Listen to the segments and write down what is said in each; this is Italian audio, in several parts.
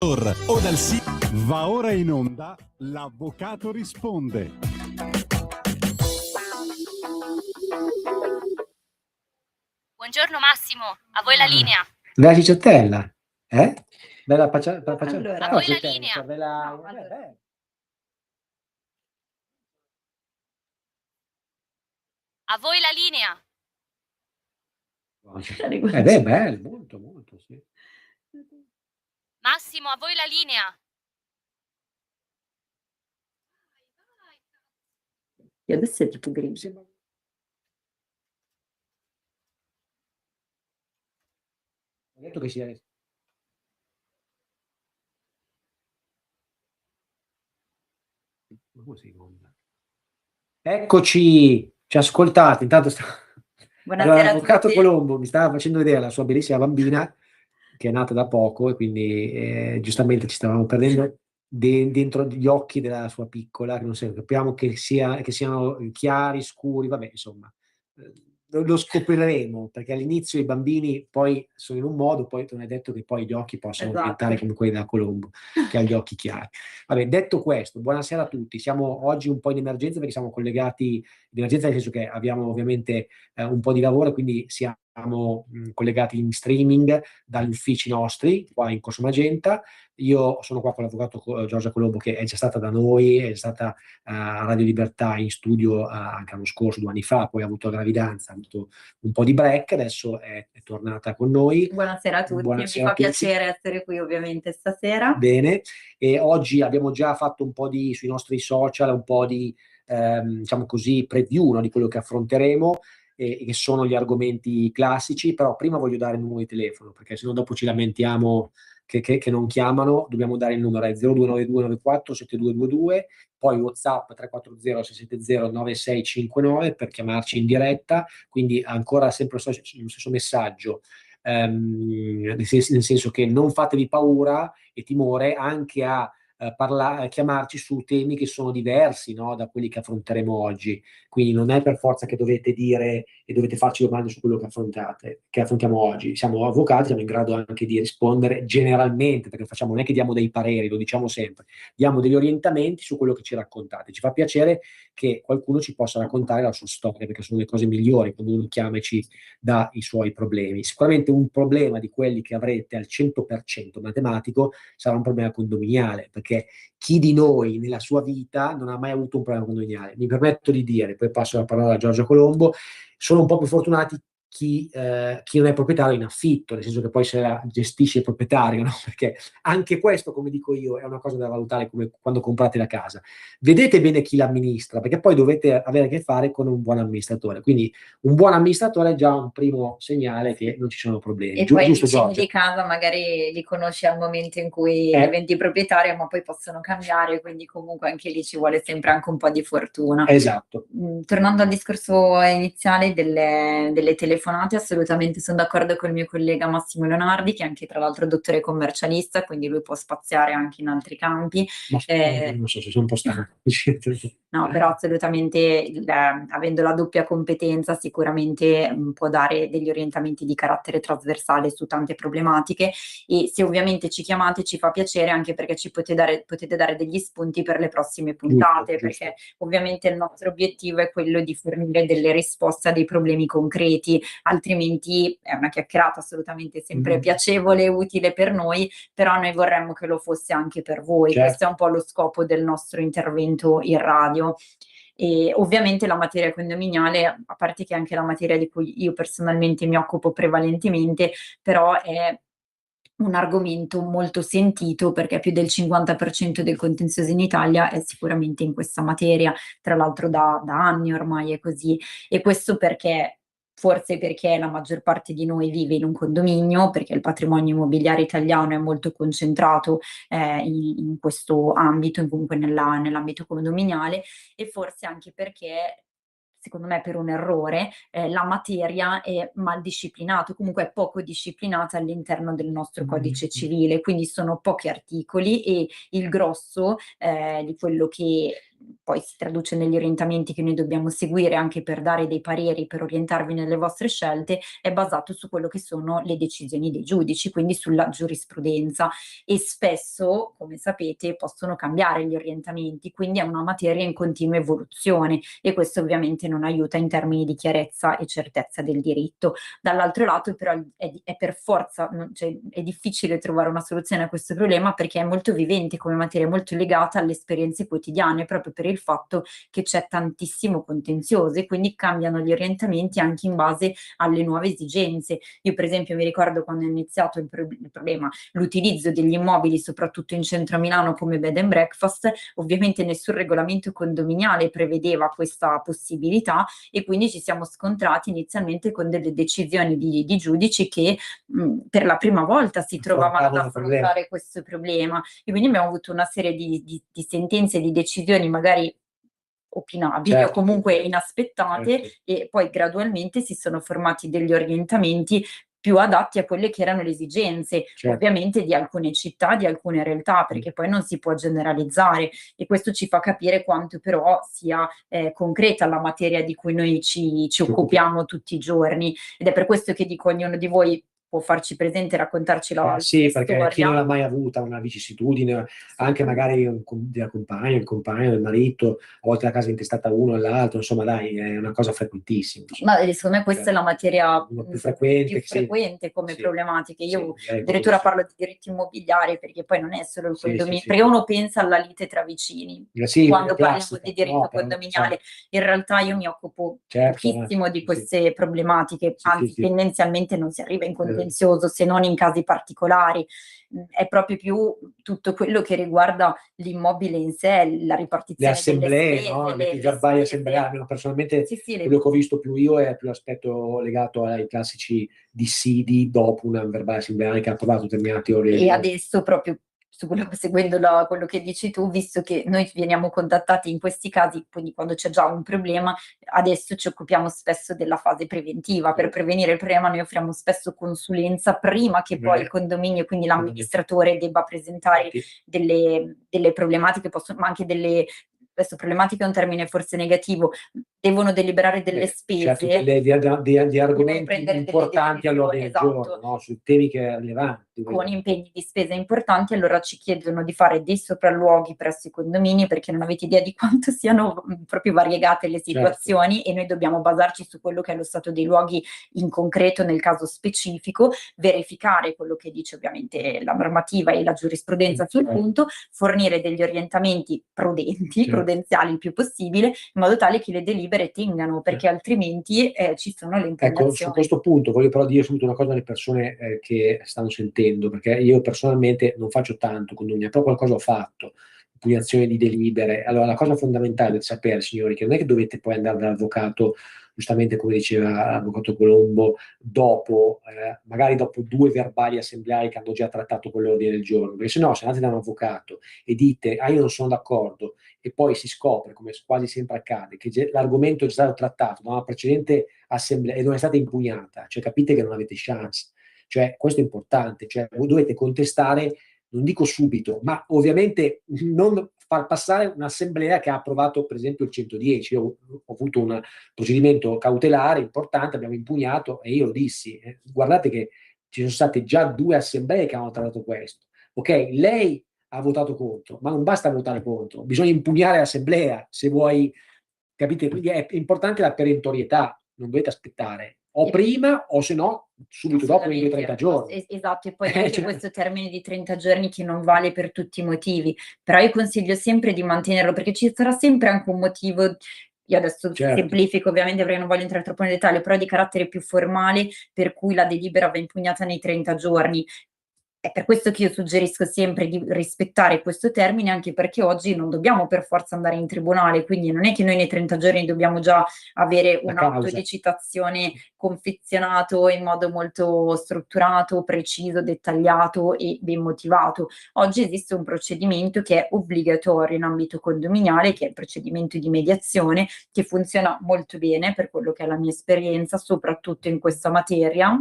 o dal sito. Va ora in onda L'Avvocato risponde. Buongiorno Massimo, a voi la linea. Bella cicciottella, Bella Allora, a voi la linea. A voi la linea. Bello, molto, molto, sì. Massimo, a voi la linea. E adesso è tipo grigio. Ho detto che sia. Eccoci, ci ascoltate. Intanto Buonasera l'avvocato a tutti. Colombo mi stava facendo vedere la sua bellissima bambina che è nata da poco e quindi giustamente ci stavamo perdendo dentro gli occhi della sua piccola, che non sappiamo che siano chiari, scuri, vabbè, insomma, lo scopriremo, perché all'inizio i bambini poi sono in un modo, poi non è detto che poi gli occhi possano diventare come quelli da Colombo, che ha gli occhi chiari. Vabbè, detto questo, buonasera a tutti. Siamo oggi un po' in emergenza perché siamo collegati in emergenza, nel senso che abbiamo ovviamente un po' di lavoro, quindi siamo collegati in streaming dagli uffici nostri qua in Corso Magenta. Io sono qua con l'avvocato Giorgia Colombo, che è già stata da noi, è stata a Radio Libertà in studio anche l'anno scorso, 2 anni fa, poi ha avuto la gravidanza, ha avuto un po' di break, adesso è tornata con noi. Buonasera a tutti, Buonasera mi fa a tutti. piacere essere qui ovviamente stasera. Bene, e oggi abbiamo già fatto un po' sui nostri social, un po' di diciamo così, preview, no, di quello che affronteremo e che sono gli argomenti classici, però prima voglio dare il numero di telefono, perché sennò dopo ci lamentiamo che non chiamano. Dobbiamo dare il numero, è 029294 7222, poi WhatsApp 340 670 9659 per chiamarci in diretta, quindi ancora sempre lo stesso messaggio. Nel senso che non fatevi paura e timore anche a chiamarci su temi che sono diversi, no, da quelli che affronteremo oggi. Quindi non è per forza che dovete dire e dovete farci domande su quello che affrontiamo oggi. Siamo avvocati, siamo in grado anche di rispondere generalmente, perché non è che diamo dei pareri, lo diciamo sempre, diamo degli orientamenti su quello che ci raccontate. Ci fa piacere che qualcuno ci possa raccontare la sua storia, perché sono le cose migliori quando uno chiama e ci dà i suoi problemi. Sicuramente un problema di quelli che avrete al 100% matematico sarà un problema condominiale, perché chi di noi nella sua vita non ha mai avuto un problema condominiale? Mi permetto di dire, poi passo la parola a Giorgio Colombo, sono un po' più fortunati chi non è proprietario in affitto, nel senso che poi se la gestisce il proprietario, no? Perché anche questo, come dico io, è una cosa da valutare come quando comprate la casa. Vedete bene chi l'amministra, perché poi dovete avere a che fare con un buon amministratore. Quindi un buon amministratore è già un primo segnale che non ci sono problemi. E poi i giusto, vicini Giorgia? di casa magari li conosci al momento in cui diventi proprietario, ma poi possono cambiare, quindi comunque anche lì ci vuole sempre anche un po' di fortuna. Esatto. Tornando al discorso iniziale delle telefonate, assolutamente sono d'accordo con il mio collega Massimo Leonardi, che è anche tra l'altro dottore commercialista, quindi lui può spaziare anche in altri campi. Non so se sono un po' stanco. No, però assolutamente avendo la doppia competenza sicuramente può dare degli orientamenti di carattere trasversale su tante problematiche, e se ovviamente ci chiamate ci fa piacere, anche perché ci potete dare degli spunti per le prossime puntate, perché ovviamente il nostro obiettivo è quello di fornire delle risposte a dei problemi concreti, altrimenti è una chiacchierata assolutamente sempre piacevole e utile per noi, però noi vorremmo che lo fosse anche per voi. Certo. Questo è un po' lo scopo del nostro intervento in radio. E ovviamente la materia condominiale, a parte che è anche la materia di cui io personalmente mi occupo prevalentemente, però è un argomento molto sentito, perché più del 50% del contenzioso in Italia è sicuramente in questa materia, tra l'altro da anni ormai è così, e questo forse perché la maggior parte di noi vive in un condominio, perché il patrimonio immobiliare italiano è molto concentrato in questo ambito, comunque nell'ambito condominiale, e forse anche perché, secondo me per un errore, la materia è mal disciplinata, comunque è poco disciplinata all'interno del nostro codice civile, quindi sono pochi articoli e il grosso di quello che poi si traduce negli orientamenti che noi dobbiamo seguire anche per dare dei pareri, per orientarvi nelle vostre scelte, è basato su quello che sono le decisioni dei giudici, quindi sulla giurisprudenza, e spesso, come sapete, possono cambiare gli orientamenti, quindi è una materia in continua evoluzione e questo ovviamente non aiuta in termini di chiarezza e certezza del diritto. Dall'altro lato però è per forza, cioè, è difficile trovare una soluzione a questo problema perché è molto vivente come materia, molto legata alle esperienze quotidiane, proprio per il fatto che c'è tantissimo contenzioso e quindi cambiano gli orientamenti anche in base alle nuove esigenze. Io per esempio mi ricordo quando è iniziato il problema, l'utilizzo degli immobili soprattutto in centro a Milano come bed and breakfast, ovviamente nessun regolamento condominiale prevedeva questa possibilità e quindi ci siamo scontrati inizialmente con delle decisioni di giudici che per la prima volta si trovavano ad affrontare questo problema e quindi abbiamo avuto una serie di sentenze, di decisioni magari opinabili o comunque inaspettate e poi gradualmente si sono formati degli orientamenti più adatti a quelle che erano le esigenze, ovviamente di alcune città, di alcune realtà, perché poi non si può generalizzare e questo ci fa capire quanto però sia concreta la materia di cui noi ci occupiamo tutti i giorni ed è per questo che dico ognuno di voi può farci presente e raccontarci la sì, storia. perché chi non l'ha mai avuta una vicissitudine, anche magari della compagna, il compagno, del marito, a volte la casa è intestata uno all'altro, insomma dai, è una cosa frequentissima. Ma secondo me questa è la materia più frequente come problematiche. Io ecco, addirittura parlo di diritto immobiliare perché poi non è solo il condominio, perché uno pensa alla lite tra vicini quando parliamo di diritto condominiale. In realtà io mi occupo pochissimo di queste problematiche, anzi tendenzialmente non si arriva in contenzioso se non in casi particolari. È proprio più tutto quello che riguarda l'immobile in sé, la ripartizione le assemblee, delle spese, i verbali assembleari. Personalmente quello che ho visto più io è più l'aspetto legato ai classici dissidi dopo un verbale assembleare che ha approvato determinati ordini. E adesso proprio seguendo quello che dici tu, visto che noi veniamo contattati in questi casi, quindi quando c'è già un problema, adesso ci occupiamo spesso della fase preventiva. Per prevenire il problema noi offriamo spesso consulenza prima che poi il condominio, quindi l'amministratore, debba presentare delle problematiche, ma anche questo problematiche è un termine forse negativo, devono deliberare delle spese. Di argomenti importanti all'ordine del giorno, su temi che rilevanti. Con impegni di spesa importanti, allora ci chiedono di fare dei sopralluoghi presso i condomini perché non avete idea di quanto siano proprio variegate le situazioni e noi dobbiamo basarci su quello che è lo stato dei luoghi in concreto nel caso specifico, verificare quello che dice ovviamente la normativa e la giurisprudenza sul punto, fornire degli orientamenti prudenziali il più possibile, in modo tale che le delibere tengano, perché altrimenti ci sono le impugnazioni. Ecco, su questo punto voglio però dire subito una cosa alle persone che stanno sentendo, perché io personalmente non faccio tanto condominio, però qualcosa ho fatto, impugnazione di delibere. Allora la cosa fondamentale da sapere, signori, che non è che dovete poi andare dall'avvocato, giustamente come diceva l'avvocato Colombo, magari dopo 2 verbali assembleari che hanno già trattato quell'ordine del giorno, perché se no se andate da un avvocato e dite io non sono d'accordo e poi si scopre, come quasi sempre accade, che l'argomento è già stato trattato da una precedente assemblea e non è stata impugnata, cioè capite che non avete chance. Cioè, questo è importante, cioè voi dovete contestare, non dico subito, ma ovviamente non far passare un'assemblea che ha approvato per esempio il 110. Io ho avuto un procedimento cautelare importante, abbiamo impugnato e io lo dissi, guardate che ci sono state già 2 assemblee che hanno trattato questo. Ok, lei ha votato contro, ma non basta votare contro, bisogna impugnare l'assemblea se vuoi, capite? Quindi è importante la perentorietà, non dovete aspettare. O prima o se no subito dopo in 30 giorni. Esatto, e poi anche questo termine di 30 giorni che non vale per tutti i motivi, però io consiglio sempre di mantenerlo perché ci sarà sempre anche un motivo. Io adesso semplifico ovviamente perché non voglio entrare troppo nel dettaglio, però di carattere più formale per cui la delibera va impugnata nei 30 giorni. È per questo che io suggerisco sempre di rispettare questo termine, anche perché oggi non dobbiamo per forza andare in tribunale, quindi non è che noi nei 30 giorni dobbiamo già avere un atto di citazione confezionato in modo molto strutturato, preciso, dettagliato e ben motivato. Oggi esiste un procedimento che è obbligatorio in ambito condominiale, che è il procedimento di mediazione, che funziona molto bene per quello che è la mia esperienza, soprattutto in questa materia,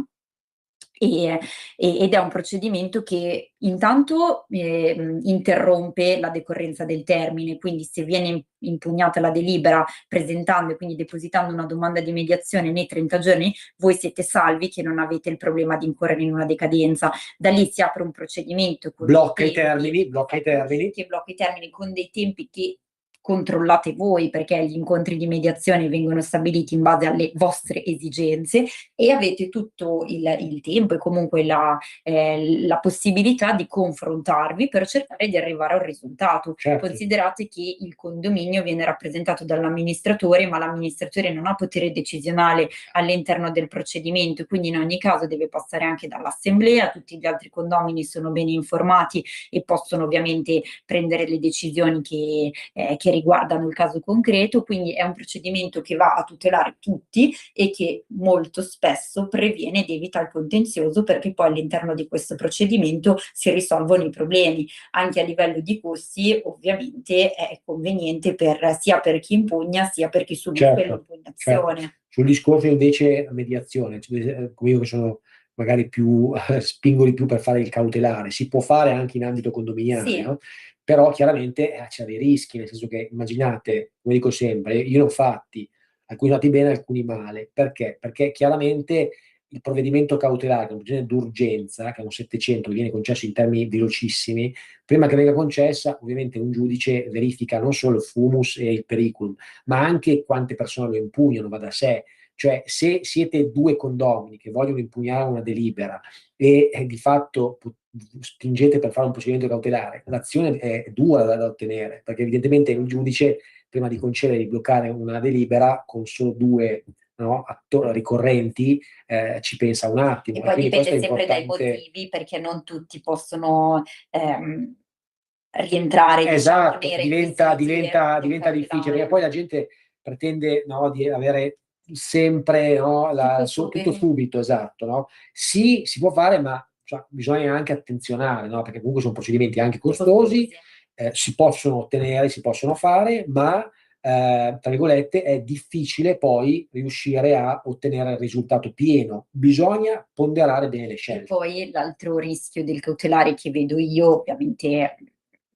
ed è un procedimento che intanto interrompe la decorrenza del termine, quindi se viene impugnata la delibera presentando e quindi depositando una domanda di mediazione nei 30 giorni, voi siete salvi che non avete il problema di incorrere in una decadenza. Da lì si apre un procedimento con blocca i dei tempi, termini. che blocca i termini con dei tempi che controllate voi, perché gli incontri di mediazione vengono stabiliti in base alle vostre esigenze e avete tutto il tempo e comunque la possibilità di confrontarvi per cercare di arrivare a un risultato. Certo. Considerate che il condominio viene rappresentato dall'amministratore, ma l'amministratore non ha potere decisionale all'interno del procedimento, quindi in ogni caso deve passare anche dall'assemblea. Tutti gli altri condomini sono ben informati e possono ovviamente prendere le decisioni che riguardano il caso concreto, quindi è un procedimento che va a tutelare tutti e che molto spesso previene ed evita il contenzioso, perché poi all'interno di questo procedimento si risolvono i problemi. Anche a livello di costi ovviamente è conveniente sia per chi impugna sia per chi subisce l'impugnazione. Certo. Sul discorso invece mediazione, come io che sono magari più spingo di più per fare il cautelare, si può fare anche in ambito condominiale, Sì. no? Però chiaramente c'è dei rischi, nel senso che immaginate, come dico sempre, io ne ho fatti, alcuni fatti bene, alcuni male. Perché? Perché chiaramente il provvedimento cautelare, che è un provvedimento d'urgenza, che è un 700, viene concesso in termini velocissimi, prima che venga concessa, ovviamente un giudice verifica non solo il fumus e il periculum, ma anche quante persone lo impugnano, va da sé. Cioè, se siete due condomini che vogliono impugnare una delibera e di fatto spingete per fare un procedimento cautelare, l'azione è dura da ottenere, perché evidentemente il giudice, prima di concedere di bloccare una delibera con solo due ricorrenti, ci pensa un attimo. E poi quindi dipende questo è sempre dai importante. motivi, perché non tutti possono rientrare, diciamo, Esatto, nei diventa requisiti del difficile, cautelare. perché poi la gente pretende, no, di avere sempre, no, tutto subito, esatto, no? Sì, si può fare, ma cioè, bisogna anche attenzionare, no? Perché comunque sono procedimenti anche costosi, si possono ottenere, si possono fare, ma tra virgolette è difficile poi riuscire a ottenere il risultato pieno. Bisogna ponderare bene le E scelte. poi l'altro rischio del cautelare che vedo io, ovviamente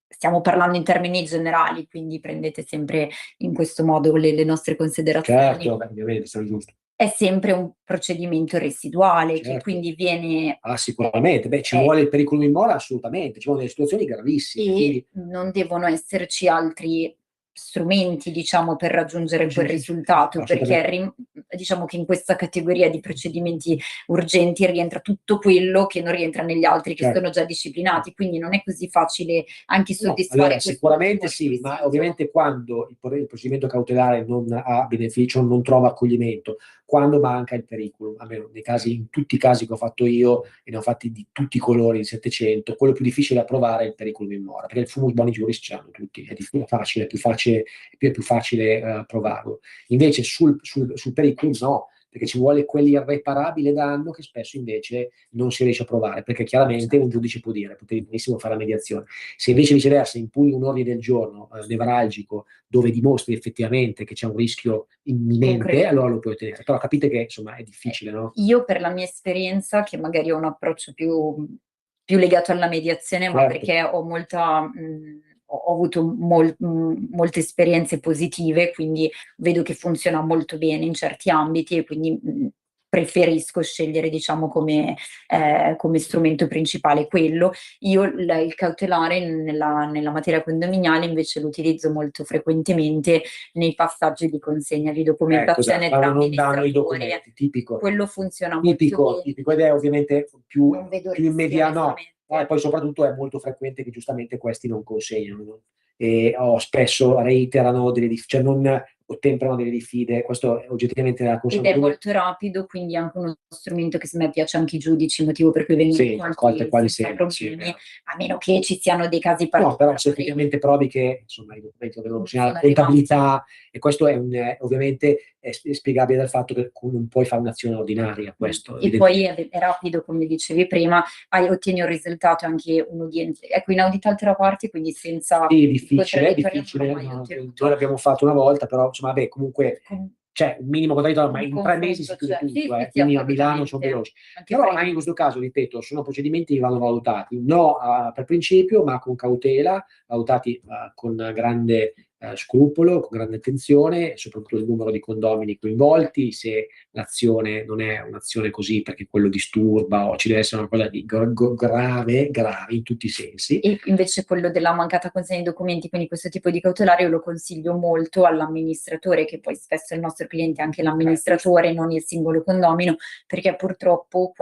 stiamo parlando in termini generali, quindi prendete sempre in questo modo le nostre considerazioni. Certo, ovviamente, sarà giusto. È sempre un procedimento residuale, che Certo. quindi viene Sicuramente, beh, ci vuole il pericolo in mora, assolutamente, ci vogliono delle situazioni gravissime. e Quindi non devono esserci altri strumenti, diciamo, per raggiungere quel risultato, perché diciamo che in questa categoria di procedimenti urgenti rientra tutto quello che non rientra negli altri, che sono già disciplinati, quindi non è così facile anche soddisfare. Allora, sicuramente sì, ma ovviamente quando il procedimento cautelare non ha beneficio, non trova accoglimento, quando manca il pericolo, almeno in tutti i casi che ho fatto io, e ne ho fatti di tutti i colori in 700, quello più difficile da provare è il pericolo in mora, perché il fumus boni juris ce l'hanno tutti, è facile, è più facile provarlo. Invece sul pericolo no, perché ci vuole quell'irreparabile danno che spesso invece non si riesce a provare, perché chiaramente un giudice può dire, potevi benissimo fare la mediazione. Se invece viceversa impugni un ordine del giorno nevralgico dove dimostri effettivamente che c'è un rischio imminente, allora lo puoi ottenere. Però capite che insomma è difficile, no? Io per la mia esperienza, che magari ho un approccio più legato alla mediazione, ma perché ho avuto molte esperienze positive, quindi vedo che funziona molto bene in certi ambiti e quindi preferisco scegliere, diciamo, come strumento principale quello. Io il cautelare nella materia condominiale invece lo utilizzo molto frequentemente nei passaggi di consegna di documentazione tra non danno i amministratori. documenti, tipico. Quello funziona molto bene. Tipico, ed è ovviamente più immediato, no? onestamente. E poi soprattutto è molto frequente che giustamente questi non consegnano, no? E spesso reiterano cioè non ottemperano delle diffide, questo è oggettivamente nella Ed è consumazione. molto rapido, quindi anche uno strumento che secondo me piace anche ai giudici, motivo per cui vengono accolte quasi senza sempre, problemi, a meno che ci siano dei casi No, particolari. però se effettivamente provi che insomma i documenti devono Non consegnare la sono contabilità, e questo è ovviamente è spiegabile dal fatto che non puoi fare un'azione ordinaria, questo E poi è rapido, come dicevi prima, ottieni un risultato anche un'udienza. Ecco, in audita altra parte, quindi senza difficile. contraddittorio non l'ho mai Noi ottenuto. l'abbiamo fatto una volta, però insomma, comunque cioè un minimo contraddittorio, ma Un in 3 mesi si confronto, chiude cioè, sì, tutto, sì, sì, quindi a Milano sono assolutamente. veloci. Anche Però perché anche in questo caso, ripeto, sono procedimenti che vanno valutati, no per principio, ma con cautela, valutati con grande scrupolo, con grande attenzione, soprattutto il numero di condomini coinvolti, se l'azione non è un'azione così perché quello disturba o ci deve essere una cosa di grave in tutti i sensi. E invece quello della mancata consegna di documenti, quindi questo tipo di cautelare, io lo consiglio molto all'amministratore, che poi spesso è il nostro cliente è anche l'amministratore, non il singolo condomino, perché purtroppo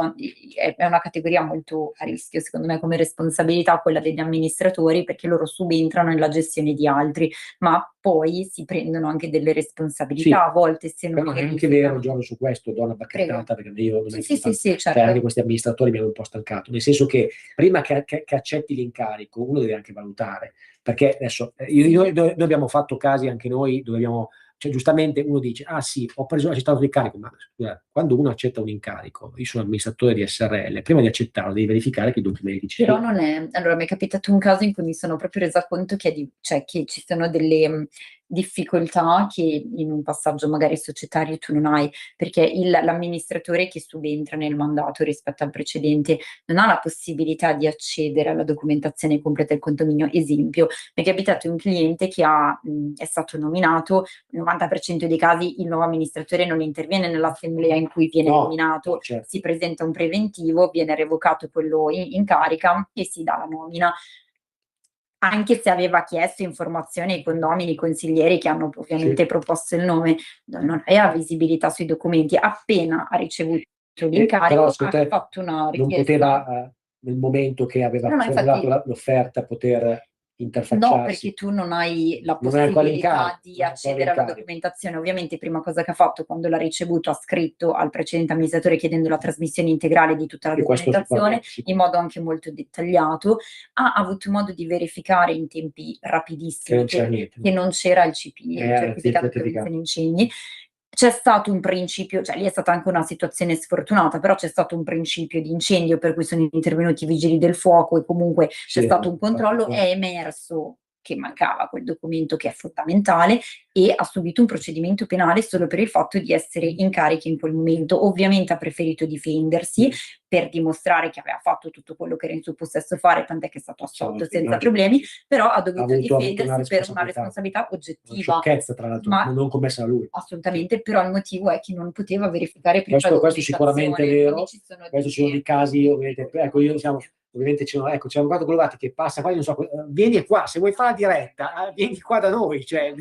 è una categoria molto a rischio, secondo me, come responsabilità quella degli amministratori, perché loro subentrano nella gestione di altri, ma poi si prendono anche delle responsabilità Sì, a volte se non però è anche verificano. vero, Giorgio, su questo do una Prego. bacchettata perché io non è Sì, che sì, sì, cioè, certo. anche questi amministratori mi hanno un po' stancato, nel senso che prima che accetti l'incarico uno deve anche valutare, perché adesso noi abbiamo fatto casi anche noi dove abbiamo, cioè giustamente uno dice, ah sì, ho accettato l'incarico, ma scusa, quando uno accetta un incarico, io sono amministratore di SRL, prima di accettarlo devi verificare che i documenti ci Però sono. non è, allora mi è capitato un caso in cui mi sono proprio resa conto che, cioè, che ci sono delle difficoltà che in un passaggio magari societario tu non hai, perché l'amministratore che subentra nel mandato rispetto al precedente non ha la possibilità di accedere alla documentazione completa del condominio. Esempio, mi è capitato un cliente che è stato nominato, nel 90% dei casi il nuovo amministratore non interviene nell'assemblea in cui viene nominato, certo. si presenta un preventivo, viene revocato quello in carica e si dà la nomina. Anche se aveva chiesto informazioni ai condomini, ai consiglieri che hanno ovviamente proposto il nome, non aveva visibilità sui documenti. Appena ha ricevuto l'incarico, Però ha secondo te fatto una non richiesta. poteva, nel momento che aveva No, no, formulato infatti, l'offerta, poter no, interfacciarsi? perché tu non hai la Non è ancora possibilità di non è ancora accedere alla incarico. documentazione. Ovviamente, prima cosa che ha fatto quando l'ha ricevuto, ha scritto al precedente amministratore chiedendo la trasmissione integrale di tutta la E questo documentazione sicuramente. in modo anche molto dettagliato. Ha avuto modo di verificare in tempi Che rapidissimi non c'era niente. che non c'era il CP, il certificato di certificato. prevenzione incendi. C'è stato un principio, cioè lì è stata anche una situazione sfortunata, però c'è stato un principio di incendio per cui sono intervenuti i vigili del fuoco e comunque c'è Sì, stato un controllo, è emerso che mancava quel documento che è fondamentale e ha subito un procedimento penale solo per il fatto di essere in carica in quel momento. Ovviamente ha preferito difendersi per dimostrare che aveva fatto tutto quello che era in suo possesso fare, tant'è che è stato assolto senza problemi, però ha dovuto avuto difendersi per una responsabilità una oggettiva. sciocchezza, tra l'altro, Ma non commessa da lui. assolutamente, però il motivo è che non poteva verificare prima la Questo sicuramente è documentazione, vero, quindi ci sono questo ci sono dei casi, ovviamente, ecco, ovviamente c'è un avvocato Collovati che passa qua, io non so, vieni qua, se vuoi fare la diretta, vieni qua da noi, cioè,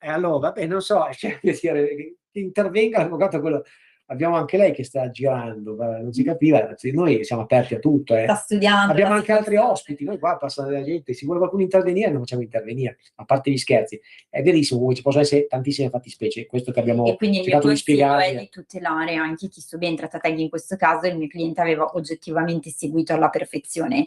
e allora, vabbè, non so, cioè, che intervenga l'avvocato quello. Abbiamo anche lei che sta girando, non si capiva, noi siamo aperti a tutto. sta studiando. Abbiamo la anche altri situazione. ospiti, noi qua passa della gente, se vuole qualcuno intervenire, noi facciamo intervenire, a parte gli scherzi. È verissimo, ci possono essere tantissime fattispecie, questo che abbiamo E quindi il mio cercato di consiglio è spiegare. di tutelare anche chi subentra. Tant'è che in questo caso il mio cliente aveva oggettivamente seguito alla perfezione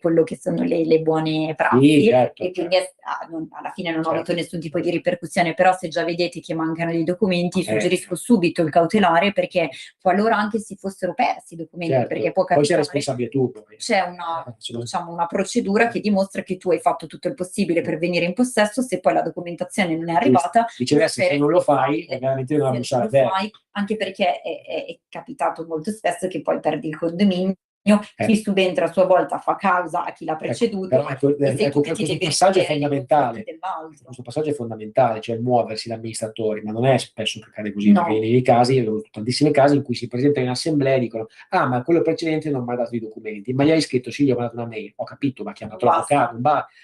quello che sono le buone prassi, Sì, certo, e quindi alla fine non ho certo. avuto nessun tipo di ripercussione, però se già vedete che mancano dei documenti suggerisco Certo. subito il cautelare, perché qualora anche si fossero persi i documenti, Certo. perché può Poi sei capitare, responsabile tu. c'è una procedura che dimostra che tu hai fatto tutto il possibile per venire in possesso. Se poi la documentazione non è arrivata, viceversa, se non lo fai, ovviamente non bussare a te. anche perché è capitato molto spesso che poi perdi il condominio, chi subentra a sua volta fa causa a chi l'ha preceduto, Però questo passaggio è fondamentale. Questo passaggio è fondamentale, cioè muoversi da amministratori, ma non è spesso che accade così, No. perché nei casi, ho avuto tantissimi casi in cui si presentano in assemblea e dicono: ah, ma quello precedente non mi ha dato i documenti, ma gli hai scritto, sì, gli ho mandato una mail, ho capito, ma ha chiamato l'avvocato,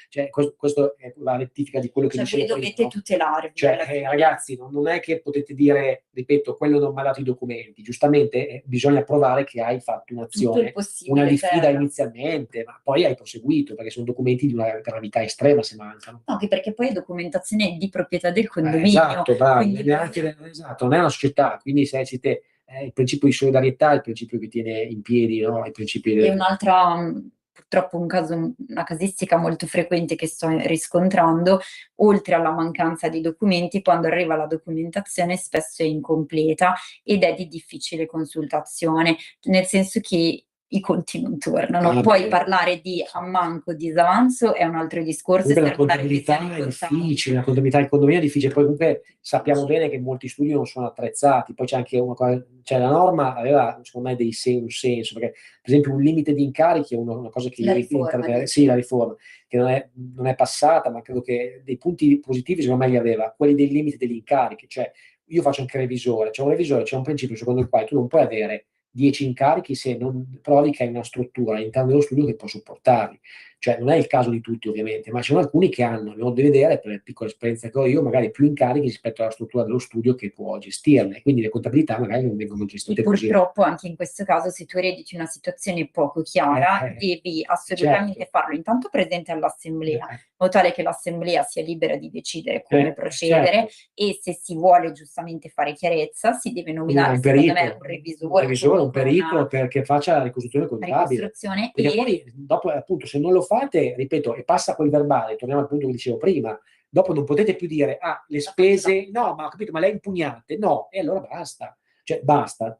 cioè, questo è la rettifica di quello che dicevo voi prima, dovete no? tutelare. Cioè, ragazzi, non è che potete dire, ripeto, quello non mi ha dato i documenti, giustamente bisogna provare che hai fatto un'azione, una diffida inizialmente, ma poi hai proseguito, perché sono documenti di una gravità estrema se mancano. No, anche perché poi è documentazione di proprietà del condominio. Esatto, bravo, quindi esatto, non è una società, quindi se siete il principio di solidarietà è il principio che tiene in piedi, no? Il principio E un'altra, purtroppo una casistica molto frequente che sto riscontrando, oltre alla mancanza di documenti, quando arriva la documentazione spesso è incompleta ed è di difficile consultazione, nel senso che i conti non tornano. Ah, Poi beh. parlare di ammanco, disavanzo è un altro discorso. Comunque la serve una contabilità revisione è contabile. difficile, la contabilità in condominio è difficile, poi comunque sappiamo bene che molti studi non sono attrezzati, poi c'è anche una cosa, cioè la norma aveva secondo me un senso, perché per esempio un limite di incarichi è una cosa che La io riforma, sì, la riforma, che non è passata, ma credo che dei punti positivi secondo me li aveva, quelli dei limiti degli incarichi, cioè io faccio anche revisore, c'è un revisore, c'è un principio secondo il quale tu non puoi avere 10 incarichi se non provi che hai una struttura all'interno dello studio che può supportarli. Cioè, non è il caso di tutti, ovviamente, ma ci sono alcuni che hanno, abbiamo da vedere, per le piccole esperienze che ho io, magari più incarichi rispetto alla struttura dello studio che può gestirle. Quindi le contabilità magari non vengono E gestite così. purtroppo anche in questo caso, se tu erediti una situazione poco chiara, devi assolutamente Certo. farlo intanto presente all'assemblea, in Eh, modo tale che l'assemblea sia libera di decidere come procedere, certo. e se si vuole giustamente fare chiarezza, si deve nominare, Un secondo me, perito, un un revisore, revisore, un comunque perito una perché faccia la ricostruzione contabile. ricostruzione. Perché E poi dopo, appunto, se non lo fate, ripeto, e passa quel verbale, torniamo al punto che dicevo prima, dopo non potete più dire, ah, le spese, no, ma ho capito, ma le impugnate, no, e allora basta. Cioè, basta.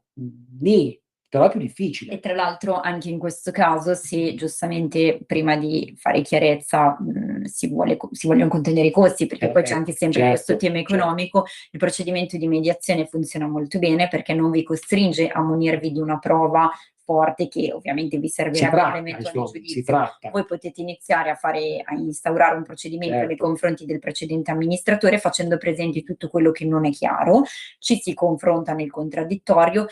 Nì, però è più difficile. E tra l'altro anche in questo caso, se giustamente prima di fare chiarezza si vogliono contenere i costi, perché poi c'è anche sempre questo tema economico, il procedimento di mediazione funziona molto bene perché non vi costringe a munirvi di una prova forte che ovviamente vi servirà per l'eventuale giudizio. Voi potete iniziare a instaurare un procedimento nei confronti del precedente amministratore facendo presente tutto quello che non è chiaro, ci si confronta nel contraddittorio,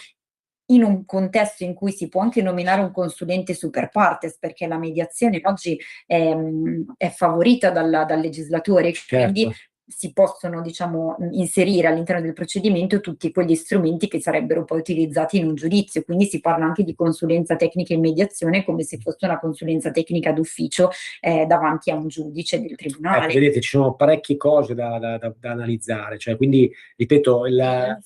in un contesto in cui si può anche nominare un consulente super partes, perché la mediazione oggi è favorita dal legislatore, quindi si possono, diciamo, inserire all'interno del procedimento tutti quegli strumenti che sarebbero poi utilizzati in un giudizio, quindi si parla anche di consulenza tecnica in mediazione come se fosse una consulenza tecnica d'ufficio davanti a un giudice del tribunale. Vedete, ci sono parecchie cose da analizzare, cioè, quindi, ripeto, ne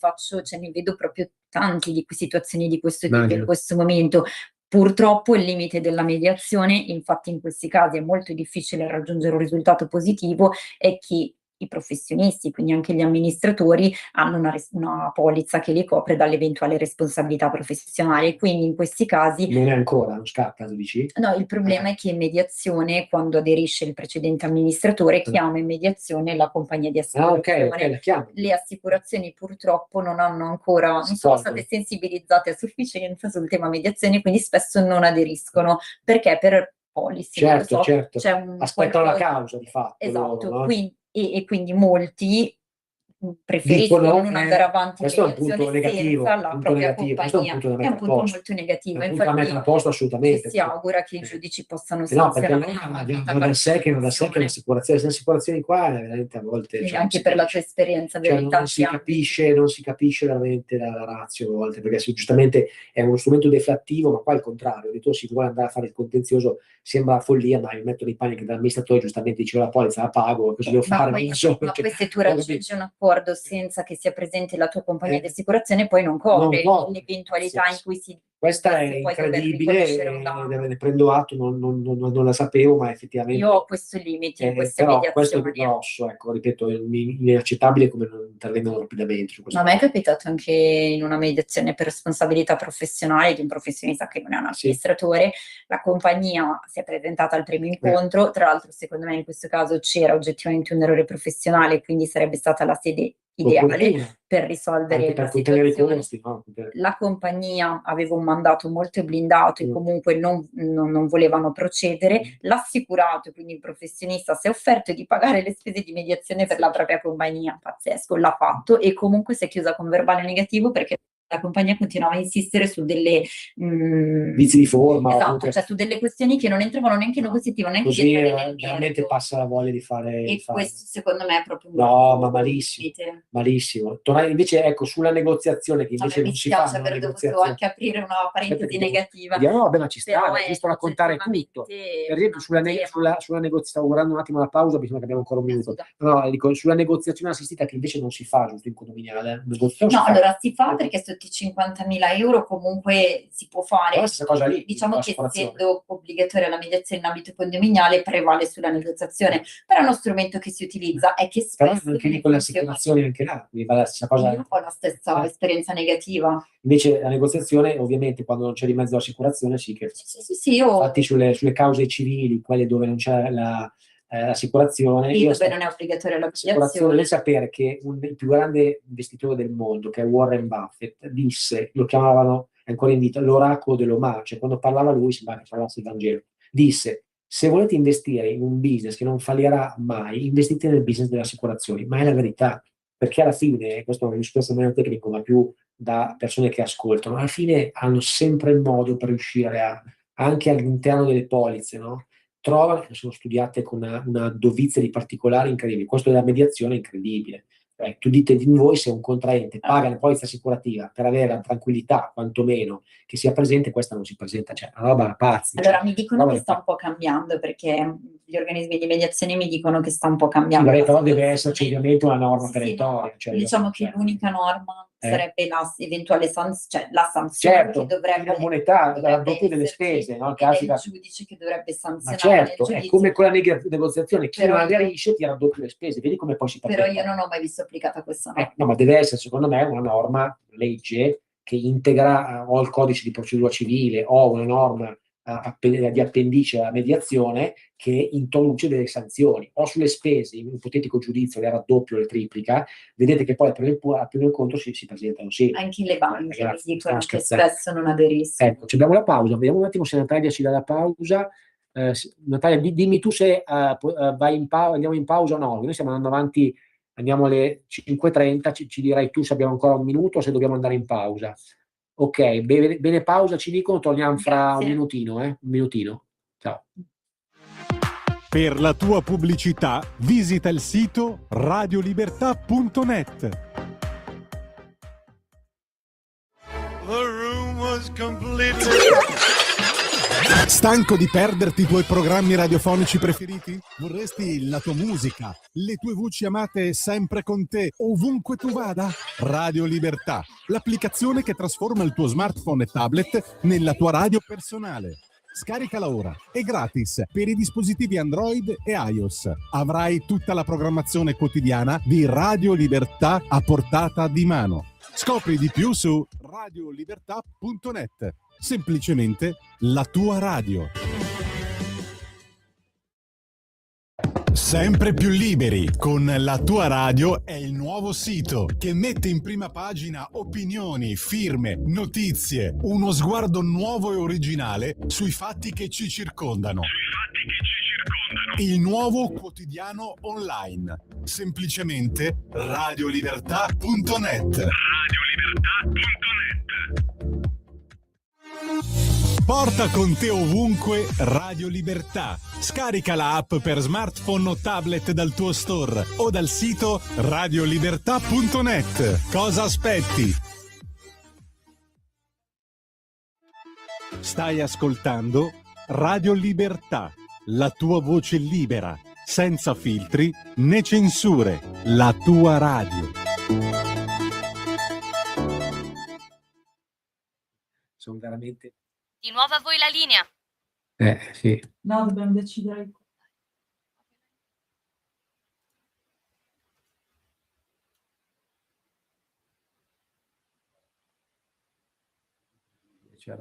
vedo proprio tanti di situazioni di questo tipo in questo momento. Purtroppo il limite della mediazione, infatti in questi casi è molto difficile raggiungere un risultato positivo, è che i professionisti, quindi anche gli amministratori, hanno una polizza che li copre dall'eventuale responsabilità professionale, quindi in questi casi non è ancora, non scatta, tu dici? No, il problema è che in mediazione, quando aderisce il precedente amministratore, chiama in mediazione la compagnia di assicurazione. La chiama. Le assicurazioni purtroppo non sono state sensibilizzate a sufficienza sul tema mediazione, quindi spesso non aderiscono, perché per policy, c'è aspettano la causa di fatto. Esatto, loro, no? quindi molti preferiscono non andare avanti in mediazione senza la propria compagnia. È un punto molto negativo. Infatti, assolutamente. Si augura che i giudici possano perché va da sé che le assicurazioni qua veramente a volte anche per la tua esperienza non si capisce veramente la ratio a volte, perché giustamente è uno strumento deflattivo, ma qua è il contrario, si vuole andare a fare il contenzioso, sembra follia, ma mi metto nei panni che l'amministratore giustamente diceva la polizza la pago, cosa devo fare? Ma poi se tu raggiungi un accordo senza che sia presente la tua compagnia di assicurazione, poi non copre l'eventualità in cui si... Questa è incredibile, ne prendo atto, non la sapevo, ma effettivamente... Io ho questo limite in queste mediazioni. Questo è grosso, ecco, ripeto, è inaccettabile come non intervengono rapidamente su questo. Ma a me è capitato anche in una mediazione per responsabilità professionale di un professionista che non è un amministratore, la compagnia si è presentata al primo incontro, tra l'altro secondo me in questo caso c'era oggettivamente un errore professionale, quindi sarebbe stata la sede ideale per risolvere la situazione. La compagnia aveva un mandato molto blindato e comunque non volevano procedere, l'assicurato, quindi il professionista, si è offerto di pagare le spese di mediazione per la propria compagnia, pazzesco, l'ha fatto e comunque si è chiusa con verbale negativo perché la compagnia continuava a insistere su delle vizi di forma, esatto, cioè su delle questioni che non entravano neanche in negozio, neanche così veramente passa la voglia di fare. Questo secondo me è proprio ma malissimo. Tornare invece, ecco, sulla negoziazione che invece non si fa. Mi spiace aver dovuto anche aprire una parentesi negativa. No, vabbè, ma ci sta, è giusto raccontare tutto. Per esempio, sulla negoziazione, stavo guardando un attimo la pausa, bisogna che abbiamo ancora un minuto. No, dico, sulla negoziazione assistita che invece non si fa, giusto in condominiale. No, allora si fa perché prodotti 50.000 euro comunque si può fare. È la stessa cosa lì, Diciamo che l'assicurazione. essendo obbligatoria la mediazione in ambito condominiale prevale sulla negoziazione, però è uno strumento che si utilizza e che Però spesso anche lì non con le funziona. assicurazioni, anche là, quindi fa la stessa cosa. Io ho la stessa esperienza negativa. Invece la negoziazione, ovviamente, quando non c'è di mezzo l'assicurazione, sì che... Sì, io Infatti sulle cause civili, quelle dove non c'è l'assicurazione, lì io dove non è obbligatoria la l'assicurazione, mediazione. devi sapere che il più grande investitore del mondo, che è Warren Buffett, disse, lo chiamavano, è ancora in vita, l'oracolo dell'Omar, cioè quando parlava lui sembra che parlasse il Vangelo, disse: se volete investire in un business che non fallirà mai, investite nel business delle assicurazioni, ma è la verità, perché alla fine, questo è un discorso meno tecnico, ma più da persone che ascoltano, alla fine hanno sempre il modo per riuscire anche all'interno delle polizze, no? Trovano che sono studiate con una dovizia di particolari incredibile. Questo della mediazione è incredibile. Tu dite di voi se un contraente paga la polizza assicurativa per avere la tranquillità, quantomeno, che sia presente, questa non si presenta, cioè una roba pazza. Allora mi dicono roba che sta un po' cambiando, perché gli organismi di mediazione mi dicono che sta un po' cambiando. Sì, la però deve situazione. esserci ovviamente una norma Sì, perentoria. no, Cioè, diciamo che l'unica norma Eh. sarebbe la eventuale cioè la sanzione certo, che dovrebbe monetaria, la doppia delle esserci, spese, no? ed è Classica. il giudice che dovrebbe Ma sanzionare certo, nel è giudizio. come con la negoziazione, chi Però non io- aderisce ti raddoppia le spese, vedi come poi si Però perpetua. io non ho mai visto applicata questa norma. No, ma deve essere, secondo me, una norma, legge, che integra o il codice di procedura civile o una norma di appendice alla mediazione che introduce delle sanzioni, o sulle spese, in un ipotetico giudizio le raddoppia o le triplica, vedete che poi a primo incontro si presentano sì. Anche le banche mi Ragazzi, dicono stiamo che scherzando. spesso non aderiscono. Ecco, ci abbiamo la pausa, vediamo un attimo se Natalia ci dà la pausa. Natalia, dimmi tu se vai andiamo in pausa o no. Noi stiamo andando avanti, andiamo alle 5:30, ci dirai tu se abbiamo ancora un minuto o se dobbiamo andare in pausa. Ok, bene, pausa, ci dicono, torniamo fra un minutino, un minutino. Ciao. Per la tua pubblicità visita il sito radiolibertà.net. Stanco di perderti i tuoi programmi radiofonici preferiti? Vorresti la tua musica, le tue voci amate sempre con te, ovunque tu vada? Radio Libertà, l'applicazione che trasforma il tuo smartphone e tablet nella tua radio personale. Scaricala ora, è gratis per i dispositivi Android e iOS. Avrai tutta la programmazione quotidiana di Radio Libertà a portata di mano. Scopri di più su radiolibertà.net. Semplicemente la tua radio. Sempre più liberi con la tua radio è il nuovo sito che mette in prima pagina opinioni, firme, notizie, uno sguardo nuovo e originale sui fatti che ci circondano. Il nuovo quotidiano online. Semplicemente radiolibertà.net. Porta con te ovunque Radio Libertà. Scarica la app per smartphone o tablet dal tuo store o dal sito radiolibertà.net. Cosa aspetti? Stai ascoltando Radio Libertà, la tua voce libera, senza filtri né censure, la tua radio. Sono veramente... Di nuovo a voi la linea. Sì. No, dobbiamo decidere.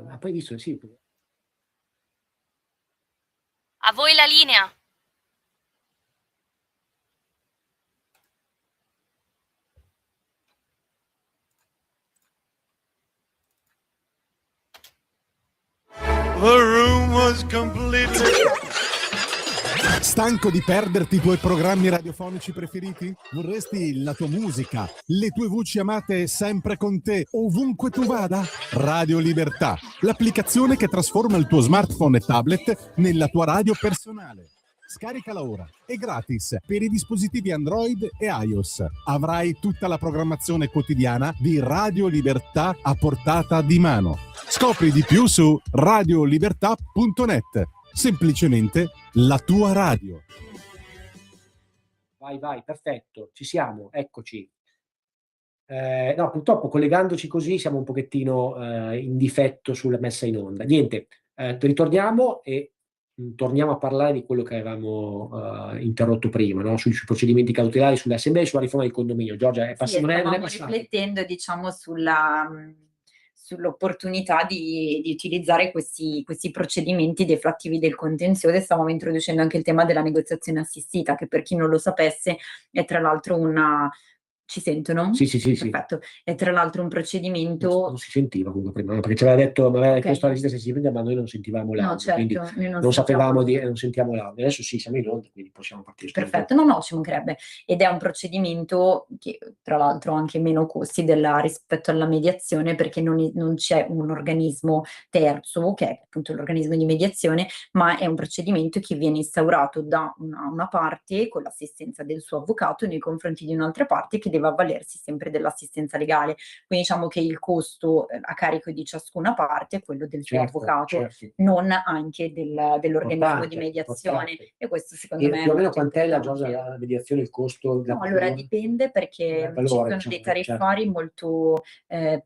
Ma poi visto, sì. A voi la linea. Stanco di perderti i tuoi programmi radiofonici preferiti? Vorresti la tua musica, le tue voci amate sempre con te, ovunque tu vada? Radio Libertà, l'applicazione che trasforma il tuo smartphone e tablet nella tua radio personale. Scaricala ora, è gratis per i dispositivi Android e iOS. Avrai tutta la programmazione quotidiana di Radio Libertà a portata di mano. Scopri di più su radiolibertà.net. Semplicemente la tua radio. Vai, perfetto, ci siamo, eccoci. No, purtroppo collegandoci così siamo un pochettino in difetto sulla messa in onda. Niente, ritorniamo e torniamo a parlare di quello che avevamo interrotto prima, no? Sui procedimenti cautelari, sulle assemblee e sulla riforma del condominio. Giorgia, Sì, non è stavamo passato. riflettendo, diciamo, sull'opportunità di utilizzare questi procedimenti deflattivi del contenzioso, e stavamo introducendo anche il tema della negoziazione assistita, che per chi non lo sapesse è tra l'altro una... Ci sentono? Sì. Perfetto. È tra l'altro un procedimento... Non si sentiva comunque prima, no? Perché ci aveva detto, mi aveva Ok. chiesto la visita sensibile, ma noi non sentivamo No, l'audio, quindi certo, noi non sapevamo sentiamo. non sentiamo l'audio. Adesso sì, siamo in onda, quindi possiamo partire. Perfetto, no, ci mancherebbe. Ed è un procedimento che, tra l'altro, ha anche meno costi rispetto alla mediazione, perché non c'è un organismo terzo, che è appunto l'organismo di mediazione, ma è un procedimento che viene instaurato da una parte con l'assistenza del suo avvocato nei confronti di un'altra parte che deve avvalersi sempre dell'assistenza legale. Quindi diciamo che il costo a carico di ciascuna parte è quello del suo avvocato, non anche dell'organismo di mediazione. E questo secondo me più è o meno molto quant'è la importante. mediazione, il costo? No, allora dipende, perché ci sono diciamo, dei tariffari molto che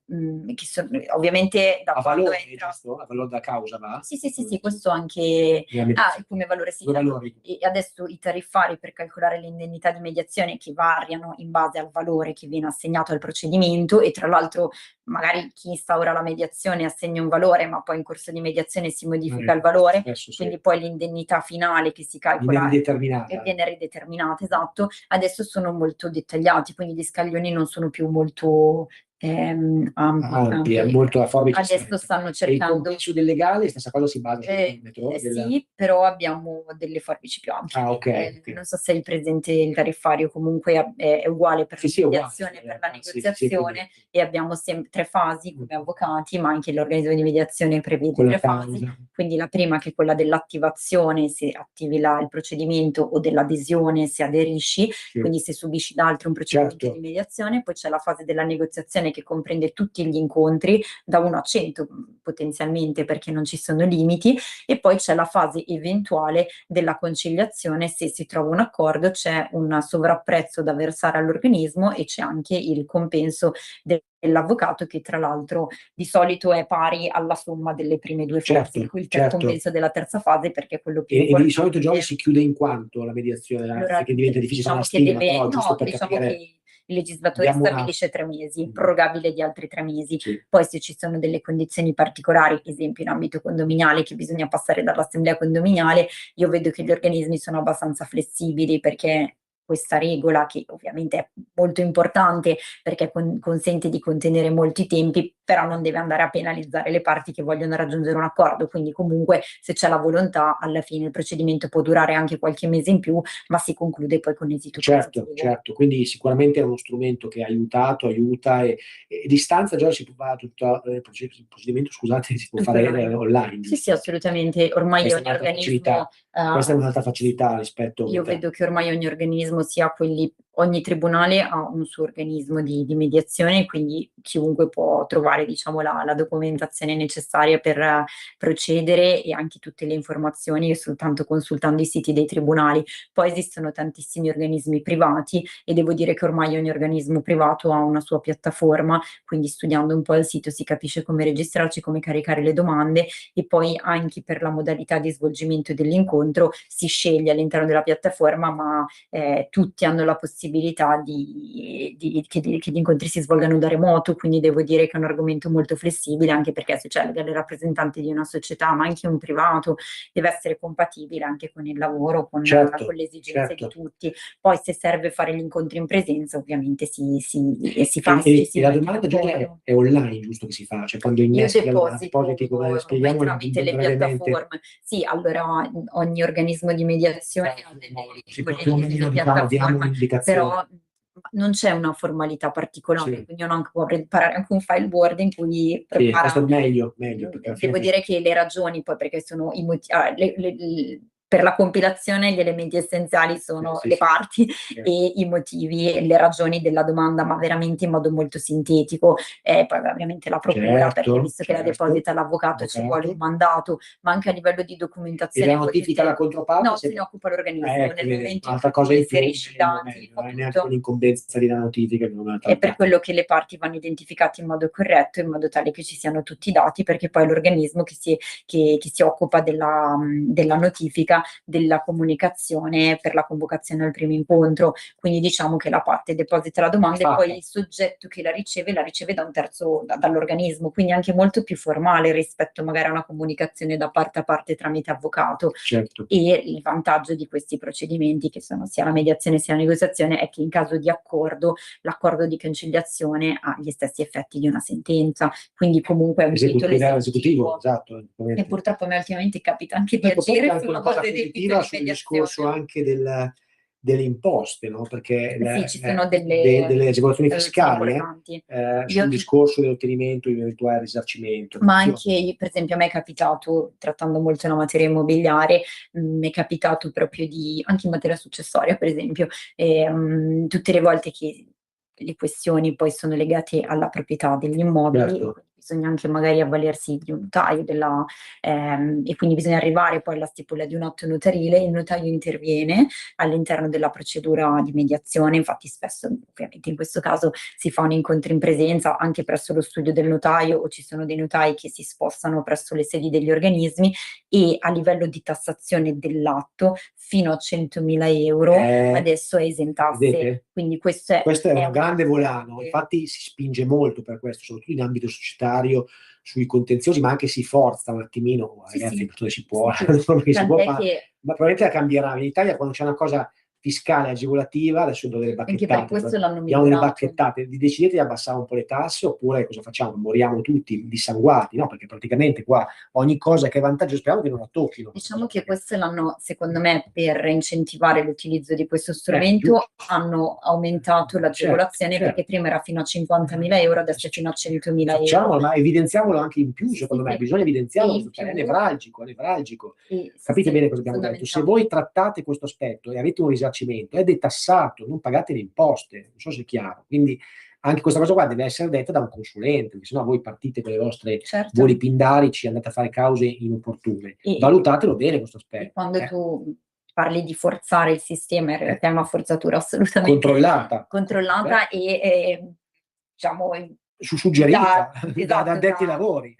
sono ovviamente da a quando valore, entra. giusto? A valore da causa, va? Sì, questo anche come valore sì. Due valori. E adesso i tariffari per calcolare l'indennità di mediazione, che variano in base al valore che viene assegnato al procedimento, e tra l'altro magari chi instaura la mediazione assegna un valore, ma poi in corso di mediazione si modifica il valore, quindi poi l'indennità finale che si calcola e viene rideterminata, esatto. Adesso sono molto dettagliati, quindi gli scaglioni non sono più molto ampi, è molto a forbice. Adesso stanno E il cercando. compenso del legale, stessa cosa si basa sul perimetro? Sì, però abbiamo delle forbici più ampie. Ok. Non so se hai presente il tariffario, comunque è uguale per la mediazione e per la negoziazione, e abbiamo sempre 3 fasi come avvocati, ma anche l'organismo di mediazione prevede 3 fasi. Quindi la prima, che è quella dell'attivazione, se attivi il procedimento, o dell'adesione, se aderisci, quindi se subisci da altri un procedimento di mediazione. Poi c'è la fase della negoziazione, che comprende tutti gli incontri da 1 a 100 potenzialmente, perché non ci sono limiti, e poi c'è la fase eventuale della conciliazione. Se si trova un accordo, c'è un sovrapprezzo da versare all'organismo, e c'è anche il compenso dell'avvocato, che tra l'altro di solito è pari alla somma delle prime 2 fasi, il compenso della terza fase, perché è quello più importante. E di solito già si chiude in quanto la mediazione? Allora, che diventa difficile, diciamo che il legislatore stabilisce 3 mesi, prorogabile di altri 3 mesi. Poi se ci sono delle condizioni particolari, esempio in ambito condominiale, che bisogna passare dall'assemblea condominiale, io vedo che gli organismi sono abbastanza flessibili, perché questa regola, che ovviamente è molto importante perché consente di contenere molti tempi, però non deve andare a penalizzare le parti che vogliono raggiungere un accordo. Quindi comunque, se c'è la volontà, alla fine il procedimento può durare anche qualche mese in più, ma si conclude poi con esito positivo. Certo, quindi sicuramente è uno strumento che ha aiuta, e distanza già si può fare tutto il procedimento, scusate, si può fare online. Sì, assolutamente. Ormai ogni organismo... Questa è un'altra facilità rispetto... Io vedo che ormai ogni organismo, ogni tribunale ha un suo organismo di mediazione, quindi chiunque può trovare, diciamo, la documentazione necessaria per procedere, e anche tutte le informazioni soltanto consultando i siti dei tribunali. Poi esistono tantissimi organismi privati, e devo dire che ormai ogni organismo privato ha una sua piattaforma, quindi studiando un po' il sito si capisce come registrarci, come caricare le domande, e poi anche per la modalità di svolgimento dell'incontro si sceglie all'interno della piattaforma, ma tutti hanno la possibilità che gli incontri si svolgano da remoto. Quindi devo dire che è un argomento molto flessibile, anche perché se c'è il rappresentante di una società, ma anche un privato, deve essere compatibile anche con il lavoro, con le esigenze di tutti. Poi se serve fare gli incontri in presenza, ovviamente si fa. E la domanda è online, giusto, che si fa? Cioè quando inneschi depositi, come spieghiamo tramite le piattaforme. Sì, allora ogni organismo di mediazione ha delle piattaforme, però non c'è una formalità particolare, quindi uno può preparare anche un file Word in cui prepara. Questo è meglio. Devo dire che le ragioni, poi, perché sono per la compilazione gli elementi essenziali sono le parti e i motivi e le ragioni della domanda, ma veramente in modo molto sintetico. Poi ovviamente la procura, perché visto che la deposita l'avvocato ci vuole un mandato, ma anche a livello di E documentazione. la notifica la controparte? No, se ne occupa l'organismo. Nel momento in Un'altra cui cosa tu in più, inserisci i dati, non fa è neanche tutto. un'incombenza di una notifica. È per quello che le parti vanno identificate in modo corretto, in modo tale che ci siano tutti i dati, perché poi è l'organismo che si occupa della notifica, della comunicazione per la convocazione al primo incontro. Quindi diciamo che la parte deposita la domanda e poi il soggetto che la riceve da un terzo, dall'organismo, quindi anche molto più formale rispetto magari a una comunicazione da parte a parte tramite avvocato. Certo. E il vantaggio di questi procedimenti, che sono sia la mediazione sia la negoziazione, è che in caso di accordo, l'accordo di cancellazione ha gli stessi effetti di una sentenza, quindi comunque è un titolo esecutivo, esatto. E purtroppo a me ultimamente capita anche di agire anche sulla una cosa base dei positiva titoli sul di discorso mediazione. anche delle imposte, no? Perché Sì, ci sono delle agevolazioni fiscali importanti. sul discorso dell'ottenimento di eventuale risarcimento. Ma anche, per esempio, a me è capitato, trattando molto la materia immobiliare, mi è capitato proprio anche in materia successoria, per esempio, tutte le volte che le questioni poi sono legate alla proprietà degli immobili, Certo. bisogna anche magari avvalersi di un notaio e quindi bisogna arrivare poi alla stipula di un atto notarile, il notaio interviene all'interno della procedura di mediazione, infatti spesso, ovviamente in questo caso, si fa un incontro in presenza anche presso lo studio del notaio o ci sono dei notai che si spostano presso le sedi degli organismi e a livello di tassazione dell'atto fino a 100.000 euro adesso è esentasse. Vedete? Quindi questo è un grande volano, infatti si spinge molto per questo, soprattutto in ambito societario, sui contenziosi, ma anche si forza un attimino, ragazzi, dove si può, perché si può fare, ma probabilmente la cambierà. In Italia quando c'è una cosa fiscale agevolativa, adesso sono delle bacchettate. Anche per questo l'hanno diamo delle migliorato. bacchettate, decidete di abbassare un po' le tasse oppure cosa facciamo? Moriamo tutti dissanguati, no? Perché praticamente qua ogni cosa che è vantaggio speriamo che non la tocchino. Diciamo che questo l'hanno, secondo me, per incentivare l'utilizzo di questo strumento, hanno aumentato l'agevolazione perché prima era fino a 50.000 euro, adesso è fino a 100.000 euro. Facciamolo, ma evidenziamolo anche in più, secondo me, bisogna evidenziarlo perché è nevralgico. Capite bene cosa abbiamo detto? Se voi trattate questo aspetto e avete un risarcimento, è detassato, non pagate le imposte, non so se è chiaro. Quindi anche questa cosa qua deve essere detta da un consulente, perché sennò voi partite con le vostre voli pindarici, andate a fare cause inopportune. Valutatelo bene questo aspetto. E quando tu parli di forzare il sistema, in realtà è una forzatura assolutamente controllata e diciamo suggerita da addetti ai lavori.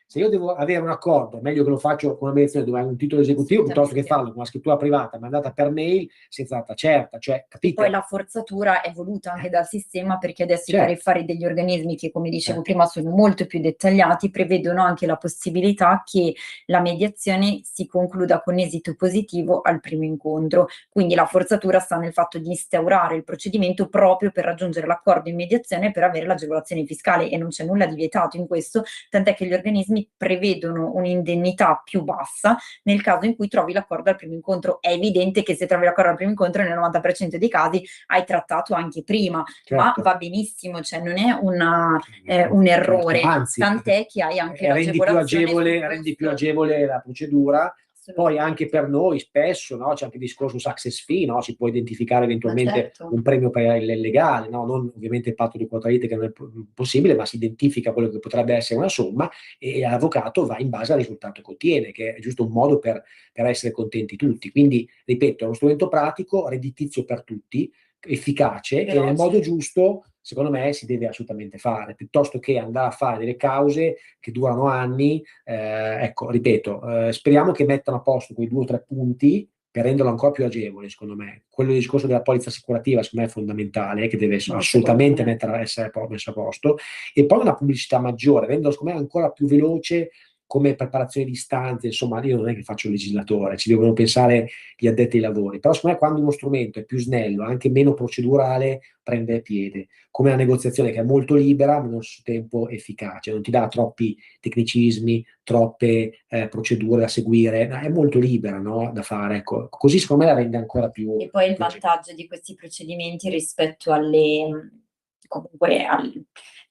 Se io devo avere un accordo, meglio che lo faccio con una mediazione dove hai un titolo esecutivo piuttosto che farlo con una scrittura privata mandata per mail senza data certa, cioè, capite? Poi la forzatura è voluta anche dal sistema perché adesso i tariffari degli organismi, che come dicevo prima sono molto più dettagliati, prevedono anche la possibilità che la mediazione si concluda con esito positivo al primo incontro. Quindi la forzatura sta nel fatto di instaurare il procedimento proprio per raggiungere l'accordo in mediazione per avere l'agevolazione fiscale, e non c'è nulla di vietato in questo, tant'è che gli organismi prevedono un'indennità più bassa nel caso in cui trovi l'accordo al primo incontro. È evidente che se trovi l'accordo al primo incontro nel 90% dei casi hai trattato anche prima, ma va benissimo, cioè non è un errore, anzi, tant'è che hai anche rendi più agevole la procedura. Poi anche per noi spesso, no, c'è anche il discorso success fee, no? Si può identificare eventualmente un premio per il legale, no? Non ovviamente il patto di quota lite che non è possibile, ma si identifica quello che potrebbe essere una somma e l'avvocato va in base al risultato che ottiene, che è giusto un modo per essere contenti tutti. Quindi, ripeto, è uno strumento pratico, redditizio per tutti, efficace e nel modo giusto, secondo me, si deve assolutamente fare, piuttosto che andare a fare delle cause che durano anni. Ecco, ripeto, speriamo che mettano a posto quei 2 o 3 punti per renderlo ancora più agevole, secondo me. Quello del discorso della polizza assicurativa, secondo me, è fondamentale, che deve assolutamente essere messo a posto, e poi una pubblicità maggiore, renderlo, secondo me, ancora più veloce come preparazione di istanze. Insomma, io non è che faccio il legislatore, ci devono pensare gli addetti ai lavori, però secondo me quando uno strumento è più snello, anche meno procedurale, prende piede, come la negoziazione che è molto libera ma allo stesso tempo efficace, non ti dà troppi tecnicismi, troppe procedure da seguire, è molto libera, no, da fare, ecco. Così secondo me la rende ancora più. E poi il vantaggio di questi procedimenti rispetto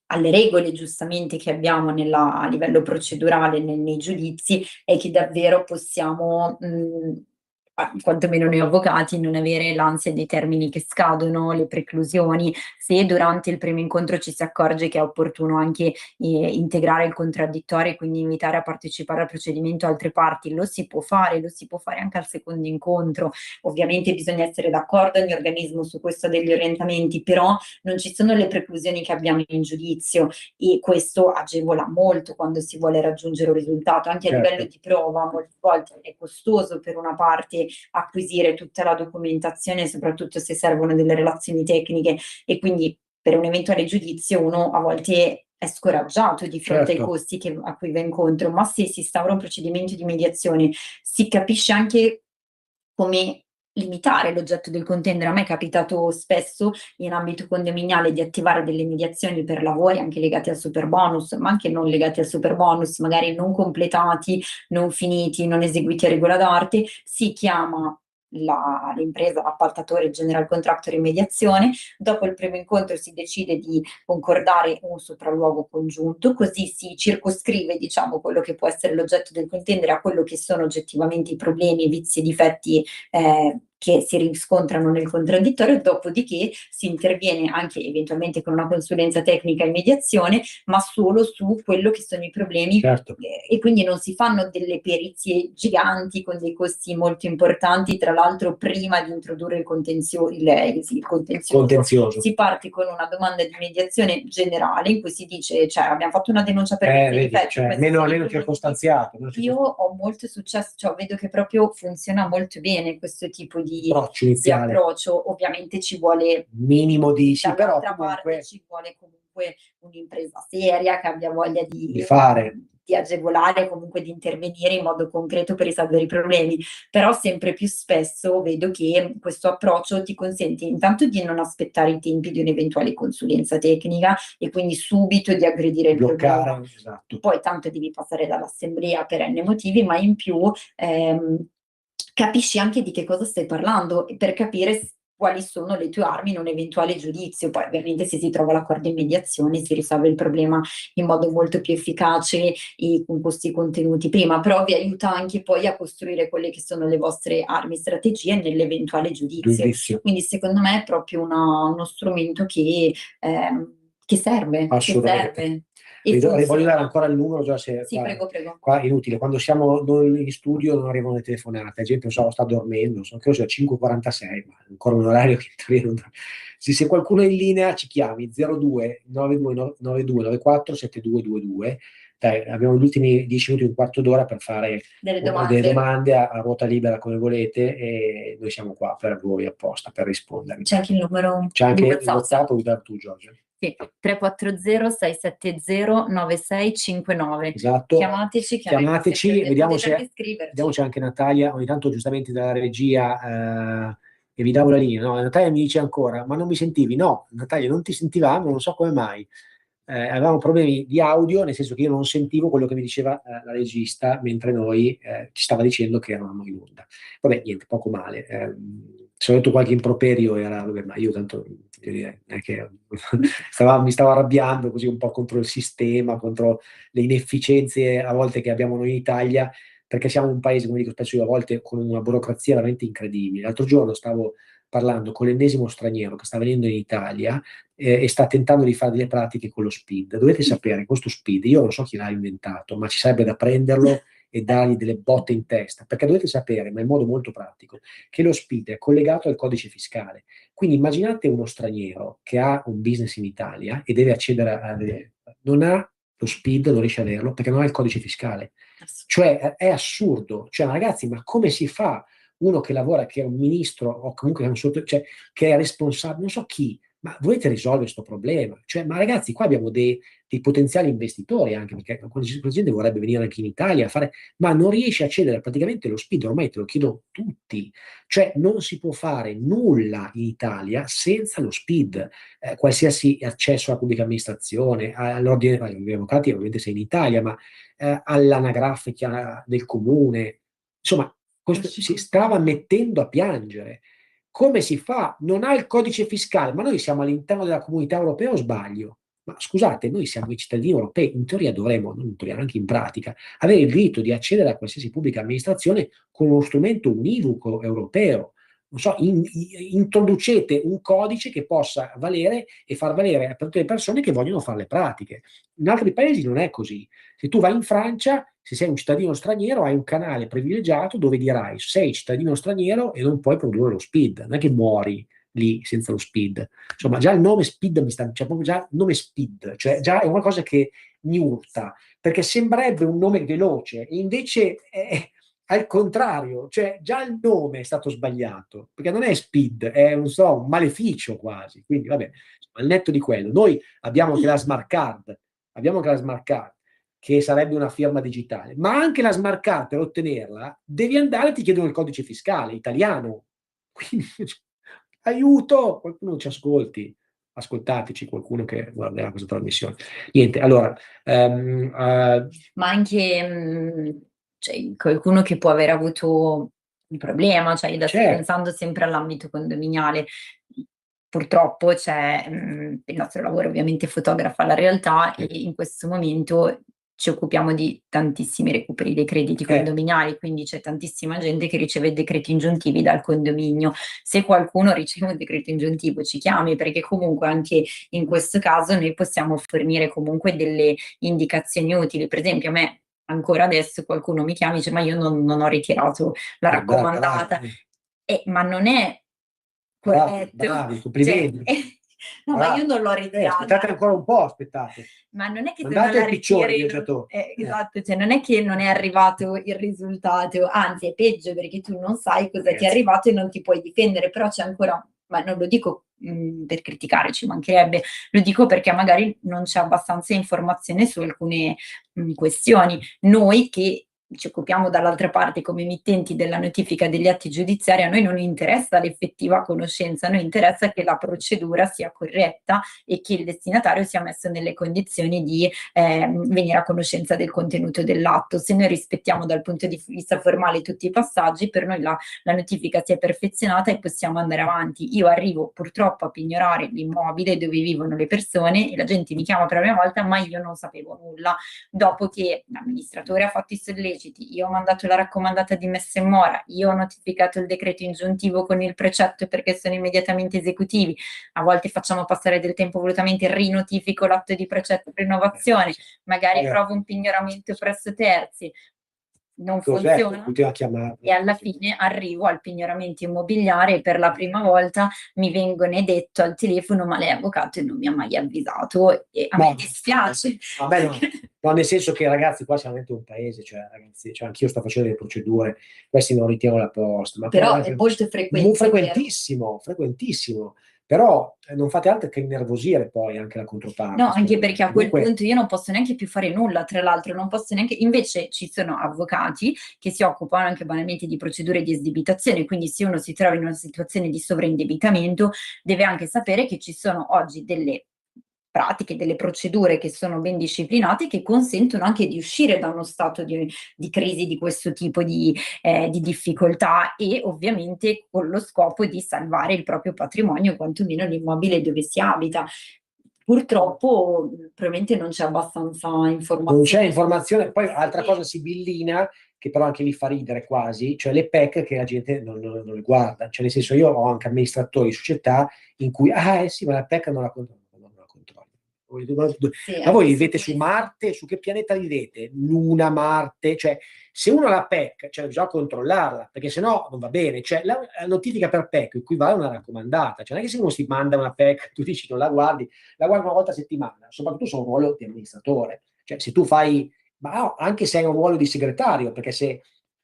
alle regole giustamente che abbiamo a livello procedurale nei giudizi, è che davvero possiamo, quantomeno noi avvocati, non avere l'ansia dei termini che scadono, le preclusioni. Se durante il primo incontro ci si accorge che è opportuno anche integrare il contraddittorio e quindi invitare a partecipare al procedimento altre parti, lo si può fare anche al secondo incontro. Ovviamente bisogna essere d'accordo, ogni organismo su questo ha degli orientamenti, però non ci sono le preclusioni che abbiamo in giudizio, e questo agevola molto quando si vuole raggiungere un risultato, anche a Certo. livello di prova. Molte volte è costoso per una parte acquisire tutta la documentazione, soprattutto se servono delle relazioni tecniche, e quindi per un eventuale giudizio uno a volte è scoraggiato di fronte ai Certo. costi a cui va incontro. Ma se si instaura un procedimento di mediazione, si capisce anche come limitare l'oggetto del contendere. A me è capitato spesso in ambito condominiale di attivare delle mediazioni per lavori anche legati al superbonus, ma anche non legati al superbonus, magari non completati, non finiti, non eseguiti a regola d'arte. Si chiama l'impresa, l'appaltatore, il general contractor in mediazione. Dopo il primo incontro si decide di concordare un sopralluogo congiunto, così si circoscrive, diciamo, quello che può essere l'oggetto del contendere a quello che sono oggettivamente i problemi, i vizi e i difetti che si riscontrano nel contraddittorio. Dopodiché si interviene anche eventualmente con una consulenza tecnica in mediazione, ma solo su quello che sono i problemi. Certo. E quindi non si fanno delle perizie giganti con dei costi molto importanti, tra l'altro prima di introdurre il contenzioso. Si parte con una domanda di mediazione generale in cui si dice, cioè, abbiamo fatto una denuncia per vizi e Vedi, difetti, cioè, questi meno sono i problemi. circostanziato. Io ho molto successo, cioè vedo che proprio funziona molto bene questo tipo di Approccio iniziale. approccio. Ovviamente ci vuole Minimo di sì, però dall'altra comunque parte ci vuole comunque un'impresa seria che abbia voglia di fare. di agevolare, comunque di intervenire in modo concreto per risolvere i problemi. Però sempre più spesso vedo che questo approccio ti consente intanto di non aspettare i tempi di un'eventuale consulenza tecnica e quindi subito di aggredire il problema. Bloccare, esatto. Poi tanto devi passare dall'assemblea per n motivi, ma in più capisci anche di che cosa stai parlando per capire quali sono le tue armi in un eventuale giudizio. Poi ovviamente se si trova l'accordo in mediazione si risolve il problema in modo molto più efficace e con costi contenuti prima, però vi aiuta anche poi a costruire quelle che sono le vostre armi, strategie nell'eventuale giudizio. Quindi secondo me è proprio uno strumento che serve. Assolutamente. Che serve. E voglio dare ancora il numero, già se sì, prego. Qua è inutile, quando siamo noi in studio non arrivano le telefonate, la gente sta dormendo, credo sia 5:46, ma è ancora un orario che in teoria non... Se qualcuno è in linea ci chiami 02 92 94 7222. Abbiamo gli ultimi 10 minuti, un quarto d'ora per fare delle domande a ruota libera come volete, e noi siamo qua per voi apposta per rispondere. C'è anche il numero, c'è anche il WhatsApp, puoi dare tu, Giorgia. Sì, 340-670-9659. Esatto. Chiamateci, vediamo se c'è anche Natalia, ogni tanto giustamente dalla regia, e vi davo la linea, no? Natalia mi dice ancora, ma non mi sentivi? No, Natalia, non ti sentivamo, non so come mai. Avevamo problemi di audio, nel senso che io non sentivo quello che mi diceva la regista, mentre noi ci stava dicendo che eravamo in onda. Vabbè, niente, poco male. Se ho detto qualche improperio era, vabbè, ma io tanto non è che mi stavo arrabbiando così un po' contro il sistema, contro le inefficienze a volte che abbiamo noi in Italia, perché siamo un paese, come dico spesso io, a volte con una burocrazia veramente incredibile. L'altro giorno stavo parlando con l'ennesimo straniero che sta venendo in Italia e sta tentando di fare delle pratiche con lo SPID. Dovete sapere, questo SPID, io non so chi l'ha inventato, ma ci sarebbe da prenderlo e dargli delle botte in testa, perché dovete sapere, ma in modo molto pratico, che lo SPID è collegato al codice fiscale. Quindi immaginate uno straniero che ha un business in Italia e deve accedere non ha lo SPID, non riesce ad averlo perché non ha il codice fiscale. Cioè è assurdo. Cioè, ragazzi, ma come si fa? Uno che lavora, che è un ministro o comunque che è responsabile, non so chi, ma volete risolvere questo problema? Cioè, ma ragazzi, qua abbiamo dei potenziali investitori, anche perché la gente vorrebbe venire anche in Italia a fare, ma non riesce a accedere praticamente allo SPID, ormai te lo chiedono tutti, cioè non si può fare nulla in Italia senza lo SPID, qualsiasi accesso alla pubblica amministrazione, all'ordine degli avvocati, ovviamente sei in Italia, ma all'anagrafica del comune, insomma, questo si stava mettendo a piangere. Come si fa? Non ha il codice fiscale, ma noi siamo all'interno della comunità europea o sbaglio? ma scusate, noi siamo i cittadini europei, in teoria dovremmo, non in teoria, anche in pratica, avere il diritto di accedere a qualsiasi pubblica amministrazione con uno strumento univoco europeo. Non so, introducete un codice che possa valere e far valere per tutte le persone che vogliono fare le pratiche. In altri paesi non è così. Se tu vai in Francia, se sei un cittadino straniero, hai un canale privilegiato dove dirai sei cittadino straniero e non puoi produrre lo SPID, non è che muori lì senza lo SPID. Insomma, già il nome SPID cioè proprio già il nome SPID, cioè già è una cosa che mi urta, perché sembrerebbe un nome veloce, e invece è al contrario, cioè già il nome è stato sbagliato, perché non è SPID, è non so, un maleficio quasi. Quindi, vabbè, al netto di quello, noi abbiamo anche la smart card, che sarebbe una firma digitale, ma anche la smart card per ottenerla devi andare, ti chiedono il codice fiscale italiano. Quindi, aiuto, qualcuno ci ascolti, ascoltateci, qualcuno che guarderà questa trasmissione. Niente, allora, Ma anche cioè, qualcuno che può aver avuto un problema, cioè io adesso certo, pensando sempre all'ambito condominiale, purtroppo c'è il nostro lavoro ovviamente fotografa la realtà e in questo momento ci occupiamo di tantissimi recuperi dei crediti condominiali, quindi c'è tantissima gente che riceve decreti ingiuntivi dal condominio. Se qualcuno riceve un decreto ingiuntivo ci chiami, perché comunque anche in questo caso noi possiamo fornire comunque delle indicazioni utili. Per esempio a me ancora adesso qualcuno mi chiama e dice ma io non ho ritirato la raccomandata, ma non è corretto. bravi, complimenti. Cioè, no, ma io non l'ho ritirata. Aspettate ancora un po', aspettate. Ma non è che Mandate se non la il piccione, ritiri, viaggiatore. esatto, cioè non è che non è arrivato il risultato, anzi è peggio perché tu non sai cosa ti è arrivato e non ti puoi difendere, però c'è ancora, ma non lo dico per criticare, ci mancherebbe, lo dico perché magari non c'è abbastanza informazione su alcune questioni. Noi che ci occupiamo dall'altra parte come emittenti della notifica degli atti giudiziari, a noi non interessa l'effettiva conoscenza, a noi interessa che la procedura sia corretta e che il destinatario sia messo nelle condizioni di venire a conoscenza del contenuto dell'atto. Se noi rispettiamo dal punto di vista formale tutti i passaggi, per noi la notifica si è perfezionata e possiamo andare avanti. Io arrivo purtroppo a pignorare l'immobile dove vivono le persone e la gente mi chiama per la prima volta, ma io non sapevo nulla. Dopo che l'amministratore ha fatto i solleciti, io ho mandato la raccomandata di messa in mora, io ho notificato il decreto ingiuntivo con il precetto perché sono immediatamente esecutivi, a volte facciamo passare del tempo volutamente, rinotifico l'atto di precetto per rinnovazione, magari provo un pignoramento presso terzi, non funziona e alla fine arrivo al pignoramento immobiliare e per la prima volta mi vengono detto al telefono ma lei è avvocato e non mi ha mai avvisato e a me dispiace. Vabbè, no, nel senso che ragazzi qua siamo dentro un paese, cioè ragazzi, cioè, anch'io sto facendo delle procedure, questi non ritirano la posta, ma però è molto frequente, frequentissimo, però non fate altro che innervosire poi anche la controparte. No, anche perché a quel punto io non posso neanche più fare nulla, tra l'altro non posso neanche, invece ci sono avvocati che si occupano anche banalmente di procedure di esdebitazione, quindi se uno si trova in una situazione di sovraindebitamento deve anche sapere che ci sono oggi delle pratiche, delle procedure che sono ben disciplinate che consentono anche di uscire da uno stato di crisi di questo tipo di difficoltà e ovviamente con lo scopo di salvare il proprio patrimonio, quantomeno l'immobile dove si abita. Purtroppo probabilmente non c'è abbastanza informazione. Non c'è informazione, poi altra cosa sibillina che però anche lì fa ridere quasi, cioè le PEC che la gente non le guarda, cioè nel senso io ho anche amministratori di società in cui sì ma la PEC non la controllo. Sì, ma voi vivete su Marte? Su che pianeta vivete? Luna, Marte? Cioè, se uno ha la PEC, cioè, bisogna controllarla, perché sennò non va bene. Cioè, la notifica per PEC equivale a una raccomandata. Cioè, non è che se uno si manda una PEC, tu dici non la guardi, la guardi una volta a settimana, soprattutto se è un ruolo di amministratore. Cioè, se tu fai, anche se hai un ruolo di segretario, perché se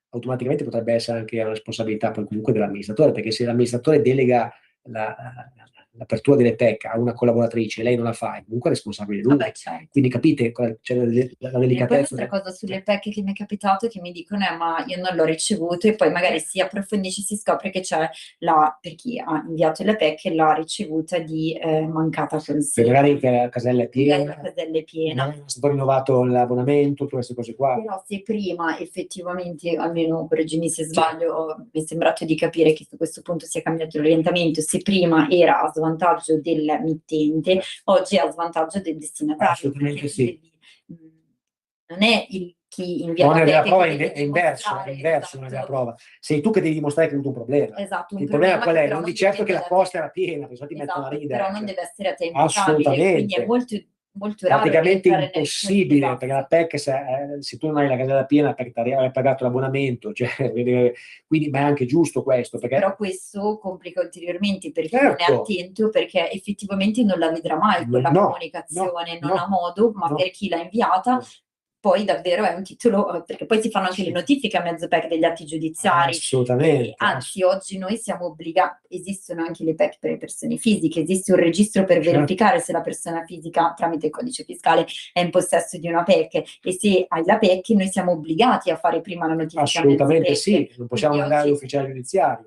automaticamente potrebbe essere anche una responsabilità poi comunque dell'amministratore, perché se l'amministratore delega l'apertura delle PEC a una collaboratrice e lei non la fa, è comunque responsabile lui. Vabbè, certo. Quindi capite c'è la delicatezza. E poi un'altra cosa sulle PEC che mi è capitato che mi dicono ma io non l'ho ricevuto e poi magari si approfondisce, si scopre che c'è per chi ha inviato le PEC la ricevuta di mancata consegna. Magari che la casella è piena, la casella è piena. Non è stato rinnovato l'abbonamento, tutte queste cose qua. Però se prima effettivamente, almeno correggimi se sbaglio, mi è sembrato di capire che su questo punto sia cambiato l'orientamento, se prima era svantaggio del mittente, oggi è a svantaggio del destinatario. Assolutamente sì. Quindi, non è chi invia la Onere della PEC prova che deve è inverso dimostrare, l'onere della prova. Sei tu che devi dimostrare che hai avuto un problema. Esatto, un Il problema qual problema che è? però Non non di certo che dipende la da posta te. era piena, perché sennò ti mettono a Esatto, ridere. però non Cioè. deve essere a te imputabile, quindi è Assolutamente. molto raro Praticamente rientrare impossibile, esatto. perché la PEC, se tu non hai la casella piena, perché hai pagato l'abbonamento, cioè, quindi, ma è anche giusto questo. Perché... Però questo complica ulteriormente per chi non è Certo. attento, perché effettivamente non la vedrà mai quella comunicazione, non ha modo, ma per chi l'ha inviata poi davvero è un titolo, perché poi si fanno anche le notifiche a mezzo PEC degli atti giudiziari. Assolutamente. Anzi, oggi noi siamo obbligati, esistono anche le PEC per le persone fisiche, esiste un registro per verificare se la persona fisica tramite il codice fiscale è in possesso di una PEC, e se hai la PEC noi siamo obbligati a fare prima la notifica a mezzo PEC. Assolutamente sì, non possiamo mandare all'ufficiale giudiziario.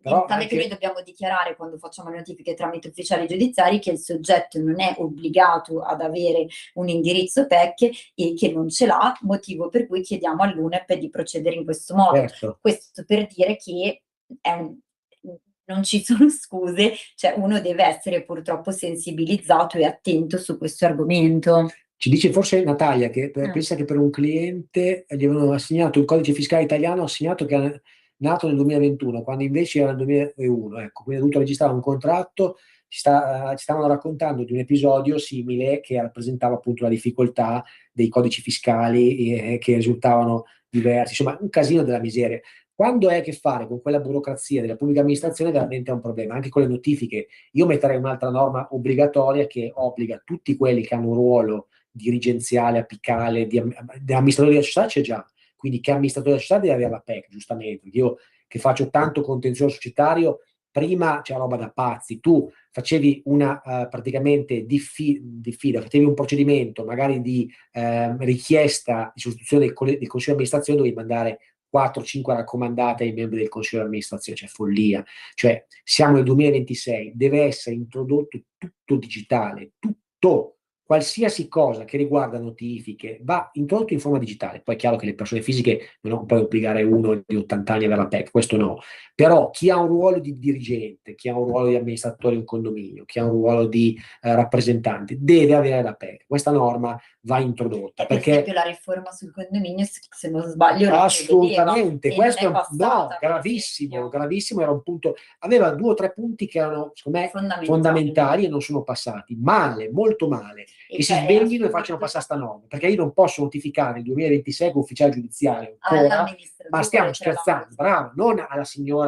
Però tant'è che noi dobbiamo dichiarare, quando facciamo le notifiche tramite ufficiali giudiziari, che il soggetto non è obbligato ad avere un indirizzo PEC e che non ce l'ha, motivo per cui chiediamo all'UNEP di procedere in questo modo. Certo. Questo per dire che non ci sono scuse, cioè uno deve essere purtroppo sensibilizzato e attento su questo argomento. Ci dice forse Natalia che pensa che per un cliente gli avevano assegnato il codice fiscale italiano, assegnato che è nato nel 2021, quando invece era nel 2001, ecco, quindi ha dovuto registrare un contratto. Ci stavano raccontando di un episodio simile che rappresentava appunto la difficoltà dei codici fiscali che risultavano diversi, insomma un casino della miseria. Quando hai a che fare con quella burocrazia della pubblica amministrazione veramente è un problema, anche con le notifiche. Io metterei un'altra norma obbligatoria che obbliga tutti quelli che hanno un ruolo dirigenziale, apicale, di amministratore della società c'è già, quindi che amministratore della società deve avere la PEC, giustamente. Io che faccio tanto contenzioso societario, prima c'è roba da pazzi, tu facevi una praticamente diffida, facevi un procedimento magari di richiesta di sostituzione del consiglio di amministrazione, dovevi mandare 4-5 raccomandate ai membri del consiglio di amministrazione, cioè follia. Cioè siamo nel 2026, deve essere introdotto tutto digitale, tutto. Qualsiasi cosa che riguarda notifiche va introdotto in forma digitale. Poi è chiaro che le persone fisiche non puoi obbligare uno di 80 anni a avere la PEC, questo no. Però chi ha un ruolo di dirigente, chi ha un ruolo di amministratore in un condominio, chi ha un ruolo di rappresentante, deve avere la PEC. Questa norma va introdotta. Per esempio la riforma sul condominio, se non sbaglio, assolutamente, questo è gravissimo, era un punto, aveva 2 o 3 punti che erano secondo me fondamentali e non sono passati, male, molto male, che si sveglino e facciano passare sta norma, perché io non posso notificare nel 2026 con ufficiale giudiziario ancora, ma stiamo scherzando, bravo, non alla signora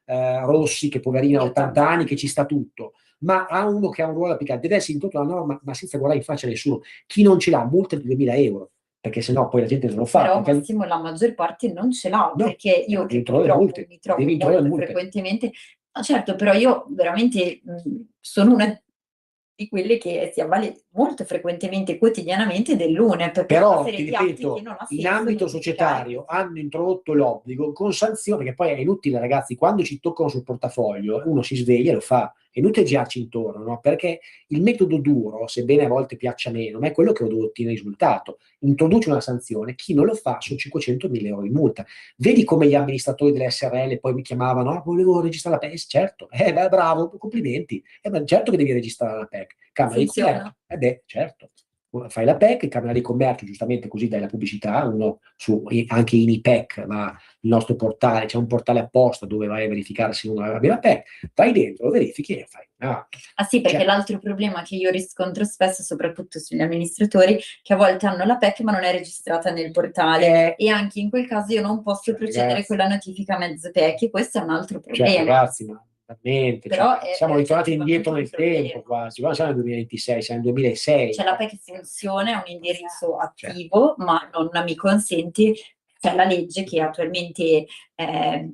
Rossi che poverina ha 80 anni che ci sta tutto, ma a uno che ha un ruolo applicato. Deve essere introdotta la norma, ma senza guardare in faccia a nessuno. Chi non ce l'ha, multa di 2000 euro, perché sennò poi la gente non lo fa. Però perché... Massimo, la maggior parte non ce l'ha, perché io che purtroppo mi trovo molto frequentemente, no, certo, però io veramente sono una di quelle che si avvale molto frequentemente, quotidianamente dell'UNEP. Però ti ripeto, in ambito societario hanno introdotto l'obbligo con sanzioni, perché poi è inutile, ragazzi, quando ci toccano sul portafoglio uno si sveglia e lo fa, è inutile girarci intorno, no? Perché il metodo duro, sebbene a volte piaccia meno, ma è quello che ottiene il risultato. Introduce una sanzione, chi non lo fa sono 500.000 euro di multa. Vedi come gli amministratori delle SRL poi mi chiamavano, volevo registrare la PEC, certo, beh, bravo, complimenti, certo che devi registrare la PEC, Camera di Commercio, certo. Fai la PEC, Camera di Commercio, giustamente così dai la pubblicità, uno anche in IPEC, ma il nostro portale, c'è un portale apposta dove vai a verificare se uno aveva la PEC, vai dentro, lo verifichi e fai. Sì, perché l'altro problema che io riscontro spesso, soprattutto sugli amministratori, che a volte hanno la PEC ma non è registrata nel portale, e anche in quel caso io non posso procedere con la notifica a mezzo PEC, e questo è un altro problema. Ragazzi, ma veramente, però siamo ritornati indietro nel tempo quasi, quando siamo nel 2026, siamo nel 2006. Cioè la PEC funziona, è un indirizzo attivo, ma non mi consente, c'è la legge che attualmente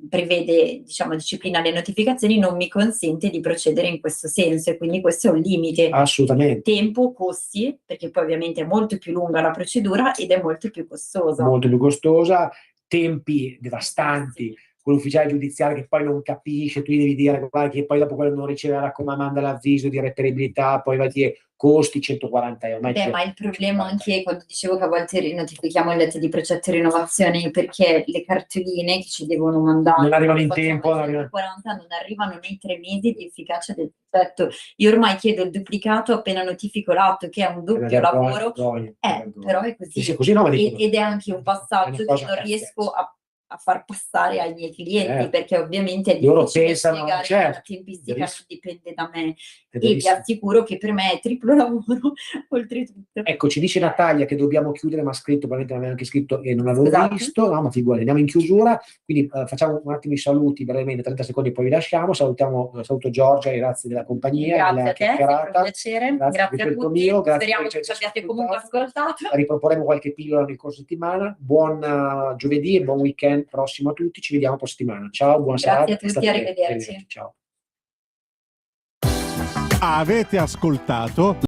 prevede, diciamo, disciplina le notificazioni, non mi consente di procedere in questo senso, e quindi questo è un limite. Assolutamente. Tempo, costi, perché poi ovviamente è molto più lunga la procedura ed è molto più costosa. Molto più costosa, tempi devastanti. quell'ufficiale giudiziario che poi non capisce, tu gli devi dire guarda, che poi dopo quello non riceve la raccomanda, l'avviso di reperibilità, poi va a dire costi 140 euro. Ma il problema anche quando dicevo che a volte notifichiamo il letto di progetto e rinnovazione, perché le cartoline che ci devono mandare non arrivano in tempo, non arrivano nei 3 mesi di efficacia del progetto. Io ormai chiedo il duplicato appena notifico l'atto, che è un doppio lavoro, però è così. Sì, così no, ed è anche un passaggio che non riesco a far passare ai miei clienti, perché ovviamente è difficile spiegare che la tempistica non dipende da me, e vi assicuro che per me è triplo lavoro oltretutto. Ecco, ci dice Natalia che dobbiamo chiudere, ma ha scritto, probabilmente non aveva anche scritto e non avevo visto, no, ma figurati, andiamo in chiusura, quindi facciamo un attimo i saluti, brevemente, 30 secondi e poi vi lasciamo. Saluto Giorgia, grazie della compagnia. Grazie a te, è stato un piacere, grazie a tutti, speriamo che ci abbiate comunque ascoltato. Riproporremo qualche pillola nel corso di settimana. Buon giovedì e buon weekend prossimo a tutti, ci vediamo per settimana. Ciao, buona serata. Grazie a tutti, arrivederci. Ciao. Avete ascoltato